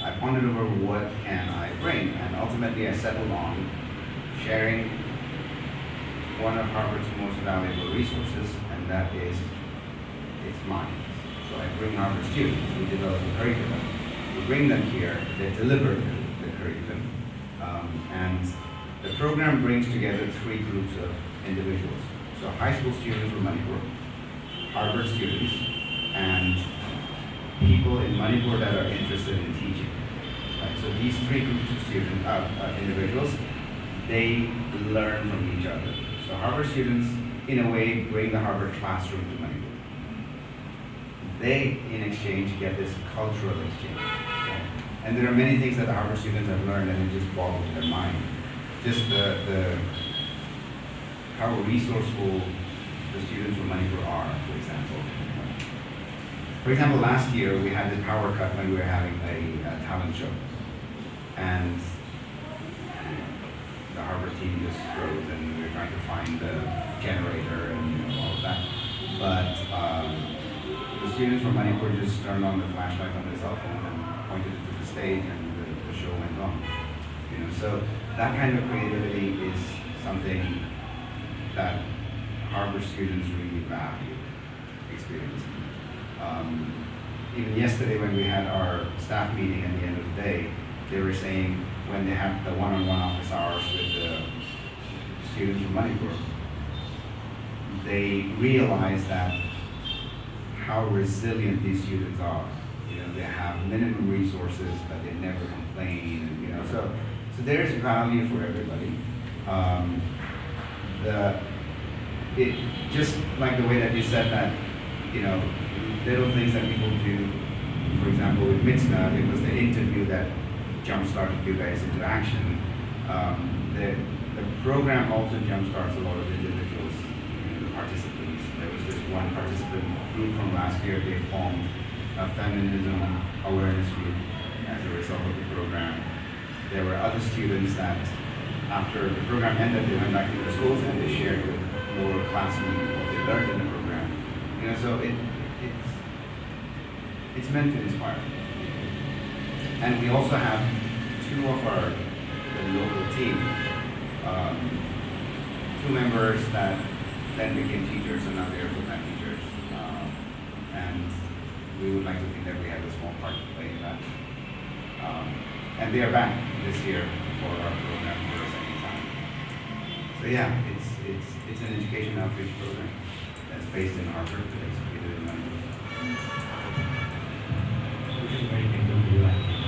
I pondered over what can I bring, and ultimately I settled on sharing one of Harvard's most valuable resources, and that is its mind. So I bring Harvard students, we develop a curriculum, we bring them here, they deliver the curriculum, and the program brings together 3 groups of individuals. So high school students from Manipur, Harvard students, and people in Manipur that are interested in teaching. Right? So these 3 groups of students, individuals, they learn from each other. So Harvard students, in a way, bring the Harvard classroom to Manipur. They, in exchange, get this cultural exchange. Okay? And there are many things that the Harvard students have learned, and it just boggles their mind. Just how resourceful the students from Manipur are, for example. For example, last year we had this power cut when we were having a talent show. And the Harvard team just froze, and we were trying to find the generator and all of that. But the students from Manipur just turned on the flashlight on their cell phone and pointed it to the stage, and the show went on. So that kind of creativity is something that Harvard students really value experiencing. Even yesterday when we had our staff meeting at the end of the day, they were saying when they have the one-on-one office hours with the students from Manipur, they realize that how resilient these students are. They have minimum resources, but they never complain, and so there's value for everybody. It just like the way that you said that, little things that people do. For example, with MitSna, it was the interview that jump-started you guys into action. The program also jump-starts a lot of individuals, participants. There was this one participant group from last year. They formed a feminism awareness group as a result of the program. There were other students that, after the program ended, they went back to their schools and they shared with lower classmates what they learned in the program. So it's meant to inspire. And we also have 2 of the local team, 2 members that then became teachers and now they're full-time teachers. and we would like to think that we have a small part to play in that. And they are back this year for our program for a second time. So yeah, it's an education outreach program that's based in Harvard, but executed in London. Which is very thankful to you, actually.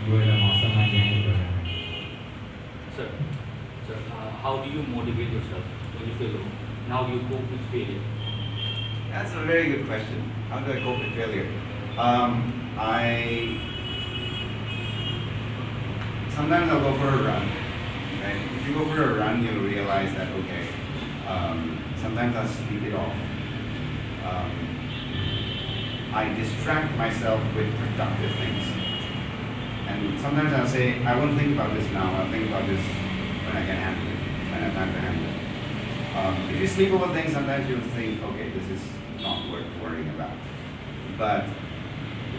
You are an awesome man behind the program. Sir, how do you motivate yourself when you feel low? How do you cope with failure? That's a very good question. How do I cope with failure? Sometimes I'll go for a run. Right? If you go for a run, you'll realize that, okay, sometimes I'll sleep it off. I distract myself with productive things. And sometimes I'll say, I won't think about this now, I'll think about this when I can handle it, when I have time to handle it. If you sleep over things, sometimes you'll think, okay, this is not worth worrying about. But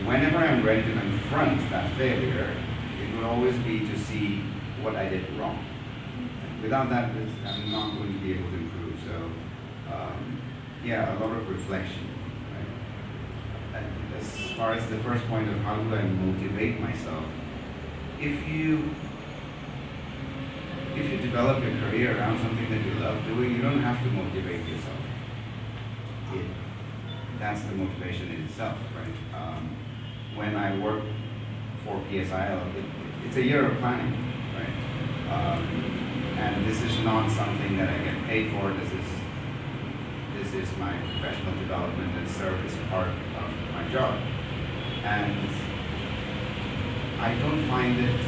whenever I'm ready to confront that failure, it will always be to see what I did wrong. Without that, I'm not going to be able to improve. So, yeah, a lot of reflection. Right? And as far as the first point of how do I motivate myself, if you develop your career around something that you love doing, you don't have to motivate yourself. That's the motivation in itself, right? When I work for PSIL, it's a year of planning, right? And this is not something that I get paid for. This is my professional development and service part of my job. And I don't find it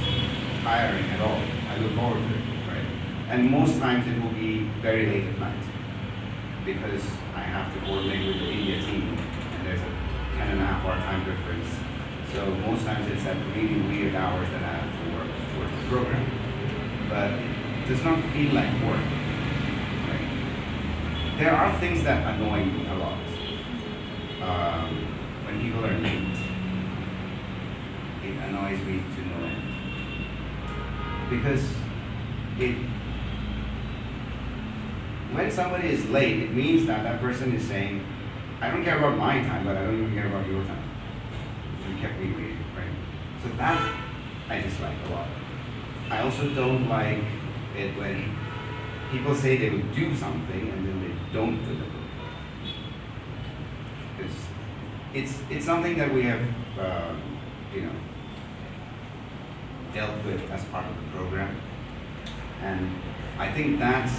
tiring at all. I look forward to it, right? And most times it will be very late at night because I have to coordinate with the India team, and there's a 10.5-hour time difference. So most times it's at really weird hours that I have to work towards the program. But it does not feel like work, right? There are things that annoy me a lot. When people are late, it annoys me to no end. Because when somebody is late, it means that that person is saying, I don't care about my time, but I don't even care about your time. You kept me waiting, right? So that I dislike a lot. I also don't like it when people say they will do something and then they don't deliver. Because it's something that we have, dealt with as part of the program, and I think that's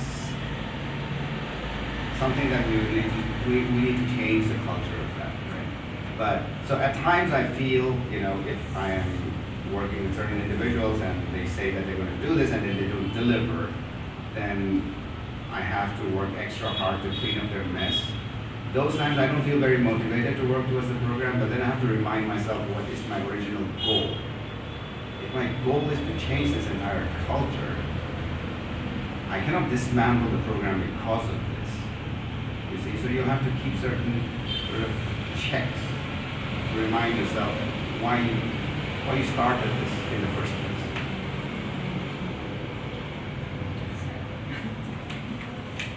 something that we need to change the culture of that, right? But so at times I feel, if I am working with certain individuals and they say that they're going to do this and then they don't deliver, then I have to work extra hard to clean up their mess. Those times I don't feel very motivated to work towards the program, but then I have to remind myself what is my original goal. If my goal is to change this entire culture, I cannot dismantle the program because of this. You see, so you'll have to keep certain sort of checks to remind yourself why you started this in the first place.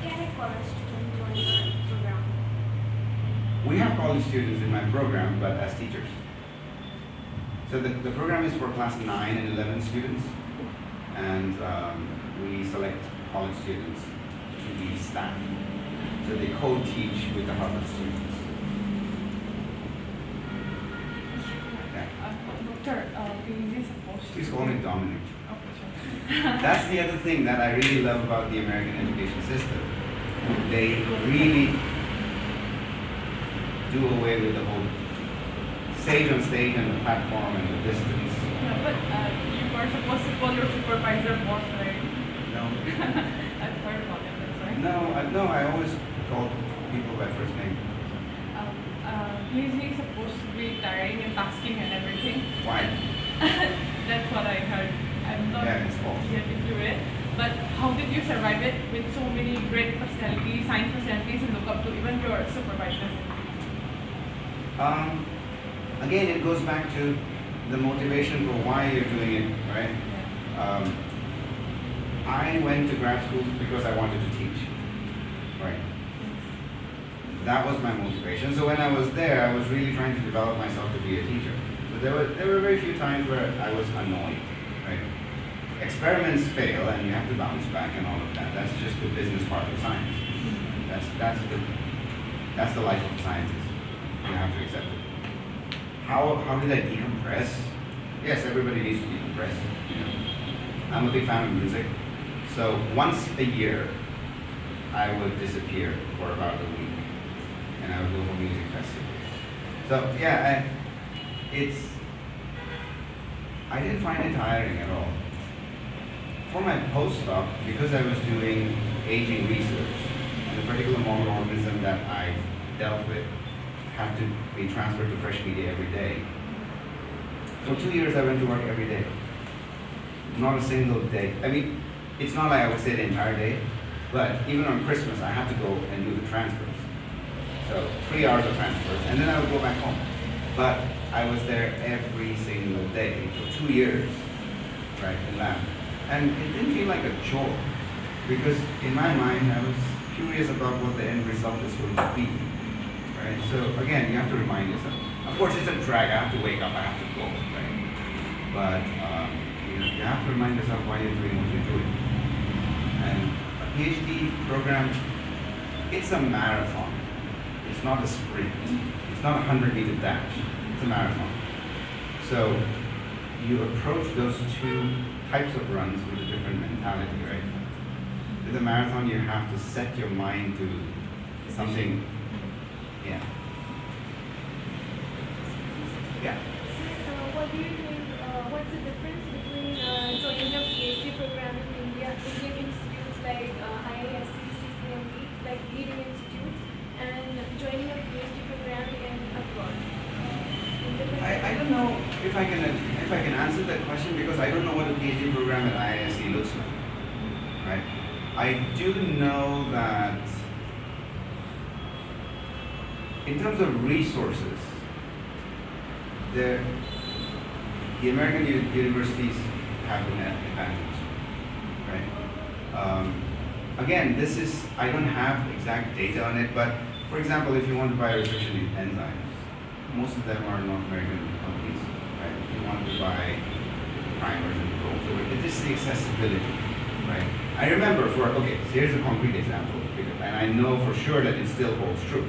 Can a college student join your program? We have college students in my program, but as teachers. So the program is for class 9 and 11 students, and we select college students to be staff. So they co-teach with the Harvard students. Doctor, is this supposed to? Please call me Dominic. Okay, sure. That's the other thing that I really love about the American education system. They really do away with the whole stage on stage and the platform and the distance. Yeah, but you are supposed to call your supervisor boss, right? No. I've heard about it, that's right. No, I always call people by first name. He's supposed to be tiring and tasking and everything. Why? That's what I heard. I'm not Yeah, it's false. yet into it. But how did you survive it with so many great personalities, science personalities, and look up to even your supervisors? Again, it goes back to the motivation for why you're doing it, right? Yeah. I went to grad school because I wanted to teach, right? that was my motivation. So when I was there, I was really trying to develop myself to be a teacher. So there were very few times where I was annoyed, right? Experiments fail and you have to bounce back and all of that. That's just the business part of science. That's the life of scientists. You have to accept it. How did I decompress? Yes, everybody needs to decompress. You know. I'm a big fan of music. So once a year, I would disappear for about a week, and I would go for music festivals. So yeah, I didn't find it tiring at all. For my postdoc, because I was doing aging research, and the particular model organism that I dealt with had to be transferred to fresh media every day. For 2 years, I went to work every day. Not a single day. I mean, it's not like I would stay the entire day, but even on Christmas, I had to go and do the transfers. So 3 hours of transfers, and then I would go back home. But I was there every single day for 2 years, right, in lab. And it didn't feel like a chore, because in my mind, I was curious about what the end result is going to be, right? So again, you have to remind yourself. Of course, it's a drag. I have to wake up, I have to go, right? But you have to remind yourself why you're doing what you're doing. And a PhD program, it's a marathon. It's not a sprint. It's not a 100-meter dash. It's a marathon. So you approach those two types of runs with a different mentality, right? With a marathon, you have to set your mind to something. Yeah. Yeah. What do you think, what's the difference between joining a PhD program in Indian institutes like IISc, CCMB, like leading institutes, and joining a PhD program in abroad? I don't know if I can answer that question, because I don't know what a PhD program at IISc looks like, right? I do know that in terms of resources, the American universities have an advantage, right? Again, I don't have exact data on it, but for example, if you want to buy restriction in enzymes, most of them are North American companies, right? If you want to buy primers and probes, so it's just the accessibility, right? I remember so here's a concrete example, and I know for sure that it still holds true.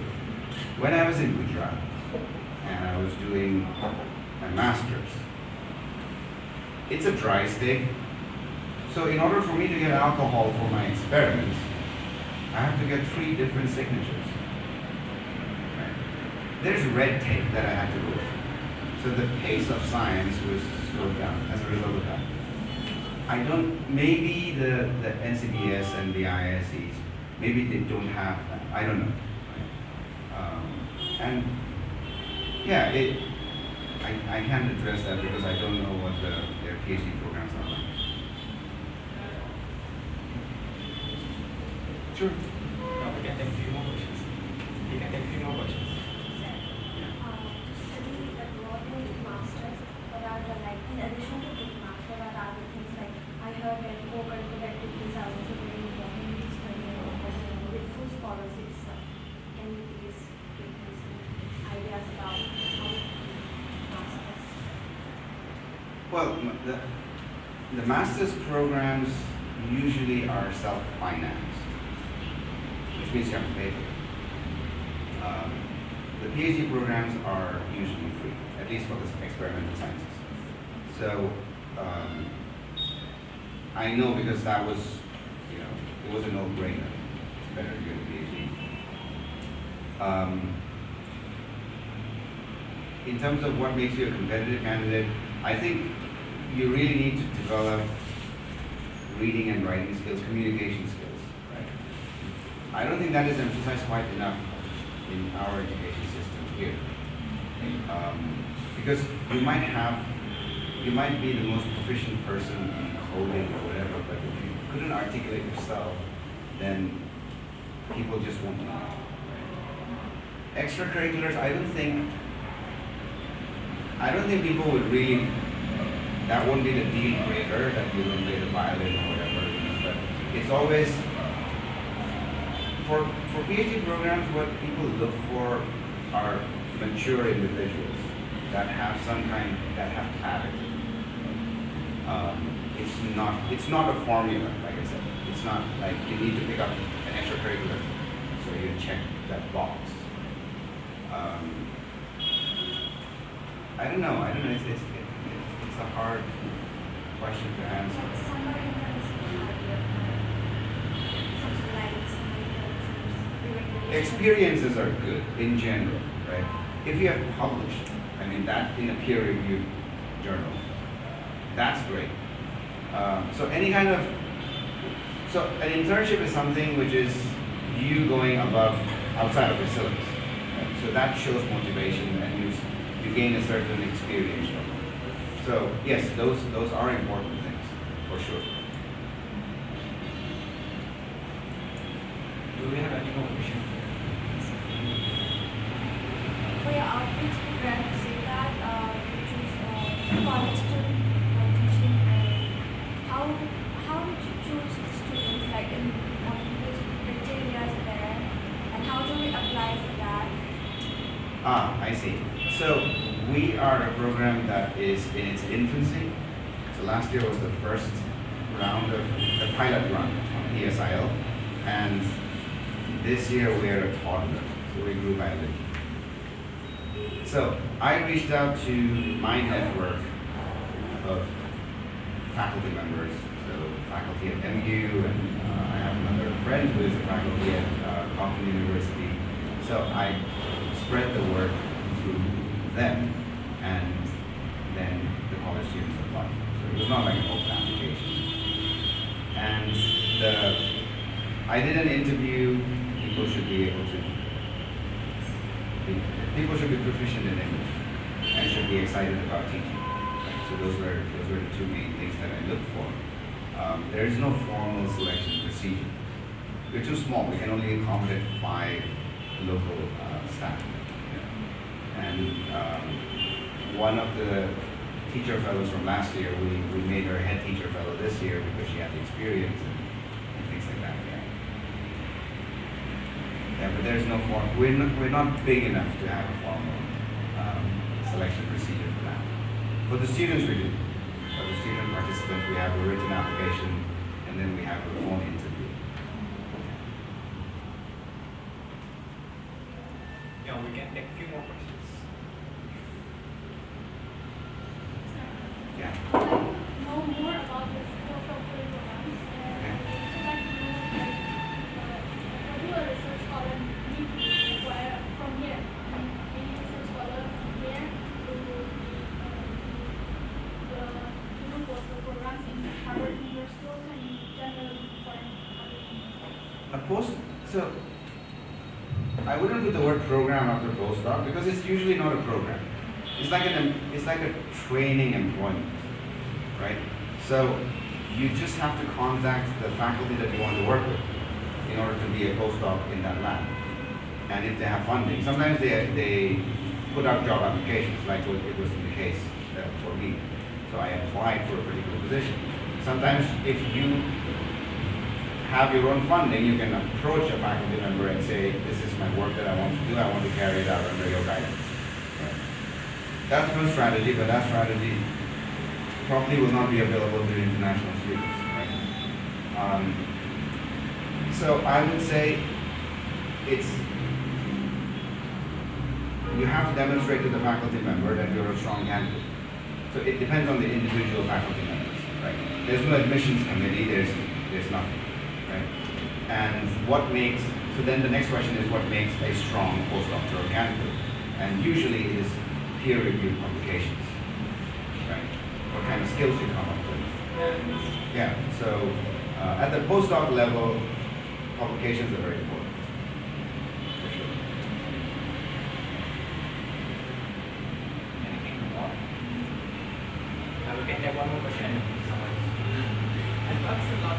When I was in Gujarat, and I was doing my master's, it's a dry state. So in order for me to get alcohol for my experiments, I have to get 3 different signatures. Right? There's red tape that I had to go through. So the pace of science was slowed down as a result of that. Maybe the NCBS and the IISCs, maybe they don't have that. I don't know. And yeah, I can't address that because I don't know what their PhD programs are like. Sure. No, we can take a few more questions. We can take a few more questions. To study abroad in masters, what are the, like, in addition to book marks, what are the other things, like I heard that co-curricular activities are also very important in studying with full scholarships. Can you please give me some ideas about how masters? Well, the master's programs usually are self-financed, which means you have to pay for it. The PhD programs are usually free, at least for the experimental sciences. So I know because that was, it was a no-brainer. It's better to get a PhD. In terms of what makes you a competitive candidate, I think you really need to develop reading and writing skills, communication skills, right? I don't think that is emphasized quite enough in our education system here. Because you might be the most proficient person in coding or whatever, but if you couldn't articulate yourself, then people just won't know. Right? Extracurriculars, I don't think people would really, that won't be the deal breaker that you don't play the violin or whatever, but it's always, for PhD programs, what people look for are mature individuals that have clarity. It's not a formula, like I said. It's not like you need to pick up an extracurricular, so you check that box. I don't know. It's a hard question to answer. Somebody has something like somebody else. Experiences are good in general, right? If you have published, I mean that in a peer-reviewed journal, that's great. So an internship is something which is you going outside of your syllabus. Right? So that shows motivation and you gain a certain experience from it. So yes, those are important things for sure. Do we have any more questions? For your outreach program, you say that you choose college student teaching, and how did you choose the students, like in which criteria is there, and how do we apply for that? I see. So we are a program that is in its infancy. So last year was the first round of the pilot run on ESIL, and this year we are a toddler, so we grew by little. So I reached out to my network of faculty members, so faculty at MU, and I have another friend who is a faculty at Compton University. So I spread the word through them, and then the college students applied. So it was not like an open application. And I did an interview. People should be proficient in English and should be excited about teaching. Right? So those were the two main things that I looked for. There is no formal selection procedure. We're too small. We can only accommodate 5 local staff. And one of the teacher fellows from last year, we made her head teacher fellow this year because she had the experience and things like that. Yeah, but there's no form. We're not big enough to have a formal selection procedure for that. For the students, we do. For the student participants, we have a written application, and then we have a phone interview. Yeah, we can take a few more questions. Yeah. I'd like to know more about this postdoctoral programs, and also like to know what do a research scholar need to acquire from here? Any research scholar from here to do postdoc programs in Harvard University also in general foreign universities. So I wouldn't put the word program after postdoc because it's usually not a program. It's like a training employment, right? So you just have to contact the faculty that you want to work with in order to be a postdoc in that lab. And if they have funding, sometimes they put out job applications, like what it was in the case for me. So I applied for a particular position. Sometimes if you have your own funding, you can approach a faculty member and say, this is my work that I want to do, I want to carry it out under your guidance. Right? That's one strategy, but that strategy probably will not be available to international students. Right? So I would say you have to demonstrate to the faculty member that you're a strong candidate. So it depends on the individual faculty members, right? There's no admissions committee, there's nothing, right? And so then the next question is what makes a strong postdoctoral candidate? And usually it is peer-reviewed publications, right? What kind of skills you come up with. And yeah, so at the postdoc level, publications are very important, for sure. Anything more? We can take one more question. I've asked a lot.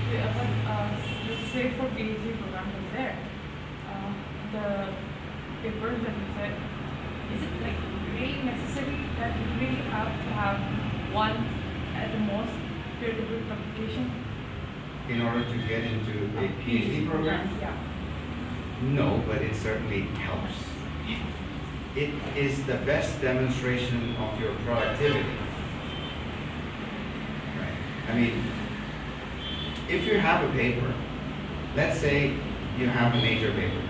Yeah, but let's say for PhD program is there, the papers that you said, is it like really necessary that you really have to have one at the most peer-reviewed publication? in order to get into a PhD program? Yeah. No, but it certainly helps. It is the best demonstration of your productivity. Right? I mean, if you have a paper, let's say you have a major paper,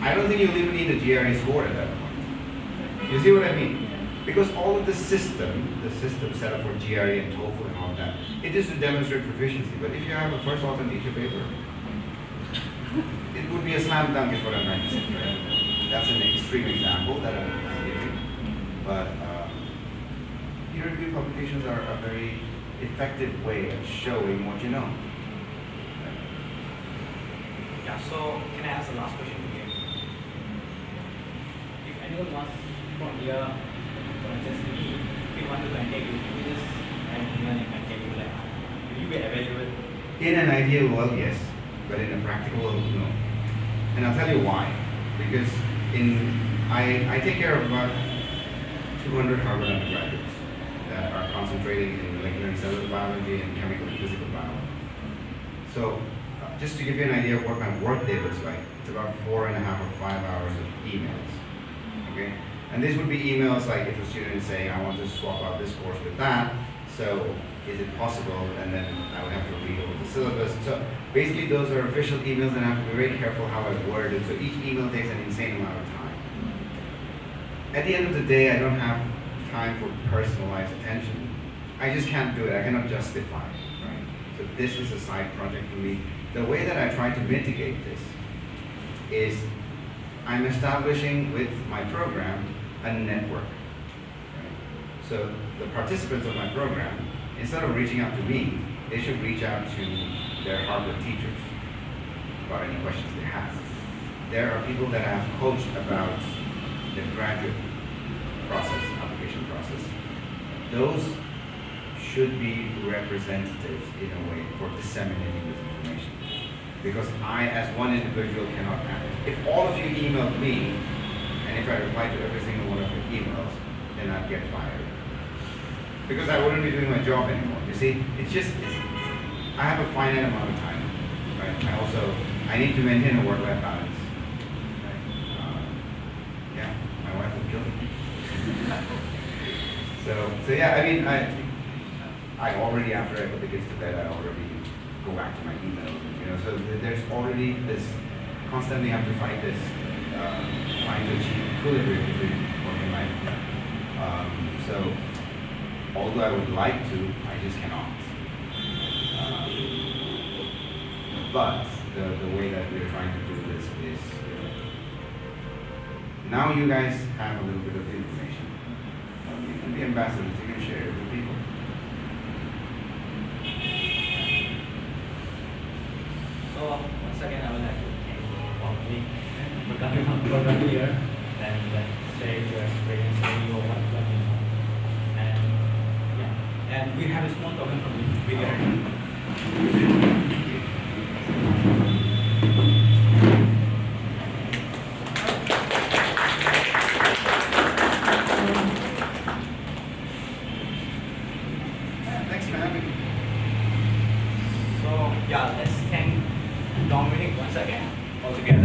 I don't think you'll even need a GRE score at that point. You see what I mean? Because all of the system set up for GRE and TOEFL and all that, it is to demonstrate proficiency. But if you have a first author teacher paper, it would be a slam dunk is what I'm trying to say. Right? That's an extreme example that I'm giving. But peer-reviewed publications are a very effective way of showing what you know. Yeah, so can I ask the last question here? If anyone wants from here, just me, if you want to contact you, can you just write me and contact you like, will you be available? In an ideal world, yes, but in a practical world, no. And I'll tell you why. Because I take care of about 200 Harvard undergraduates that are concentrating in molecular and cellular biology and chemical and physical biology. So just to give you an idea of what my work day looks like, it's about 4.5 or 5 hours of emails. Okay? And these would be emails like if a student is saying, I want to swap out this course with that, so is it possible? And then I would have to read over the syllabus. So basically those are official emails and I have to be very careful how I word it. So each email takes an insane amount of time. At the end of the day, I don't have time for personalized attention. I just can't do it. I cannot justify it, right? So this is a side project for me. The way that I try to mitigate this is I'm establishing with my program a network. Right? So the participants of my program, instead of reaching out to me, they should reach out to their Harvard teachers about any questions they have. There are people that I have coached about the graduate process, application process. Those should be representatives in a way for disseminating this information. Because I, as one individual, cannot act. If all of you emailed me, and if I replied to every single one of your emails, then I'd get fired. Because I wouldn't be doing my job anymore. You see, I have a finite amount of time, right? I need to maintain a work-life balance. Right? Yeah, my wife will kill me. so yeah, I mean, I already, after I put the kids to bed, I already go back to my emails. So there's already this, constantly have to fight this, trying to achieve equilibrium between work and life. So although I would like to, I just cannot. But the way that we're trying to do this is, now you guys have a little bit of information. You can be ambassadors, you can share it with people. So once again, I would like to thank you formally for coming here and share your experience and your work learning. And we have a small token from Deviya. Thanks for having me. So yeah, let's thank Dominic once again all together.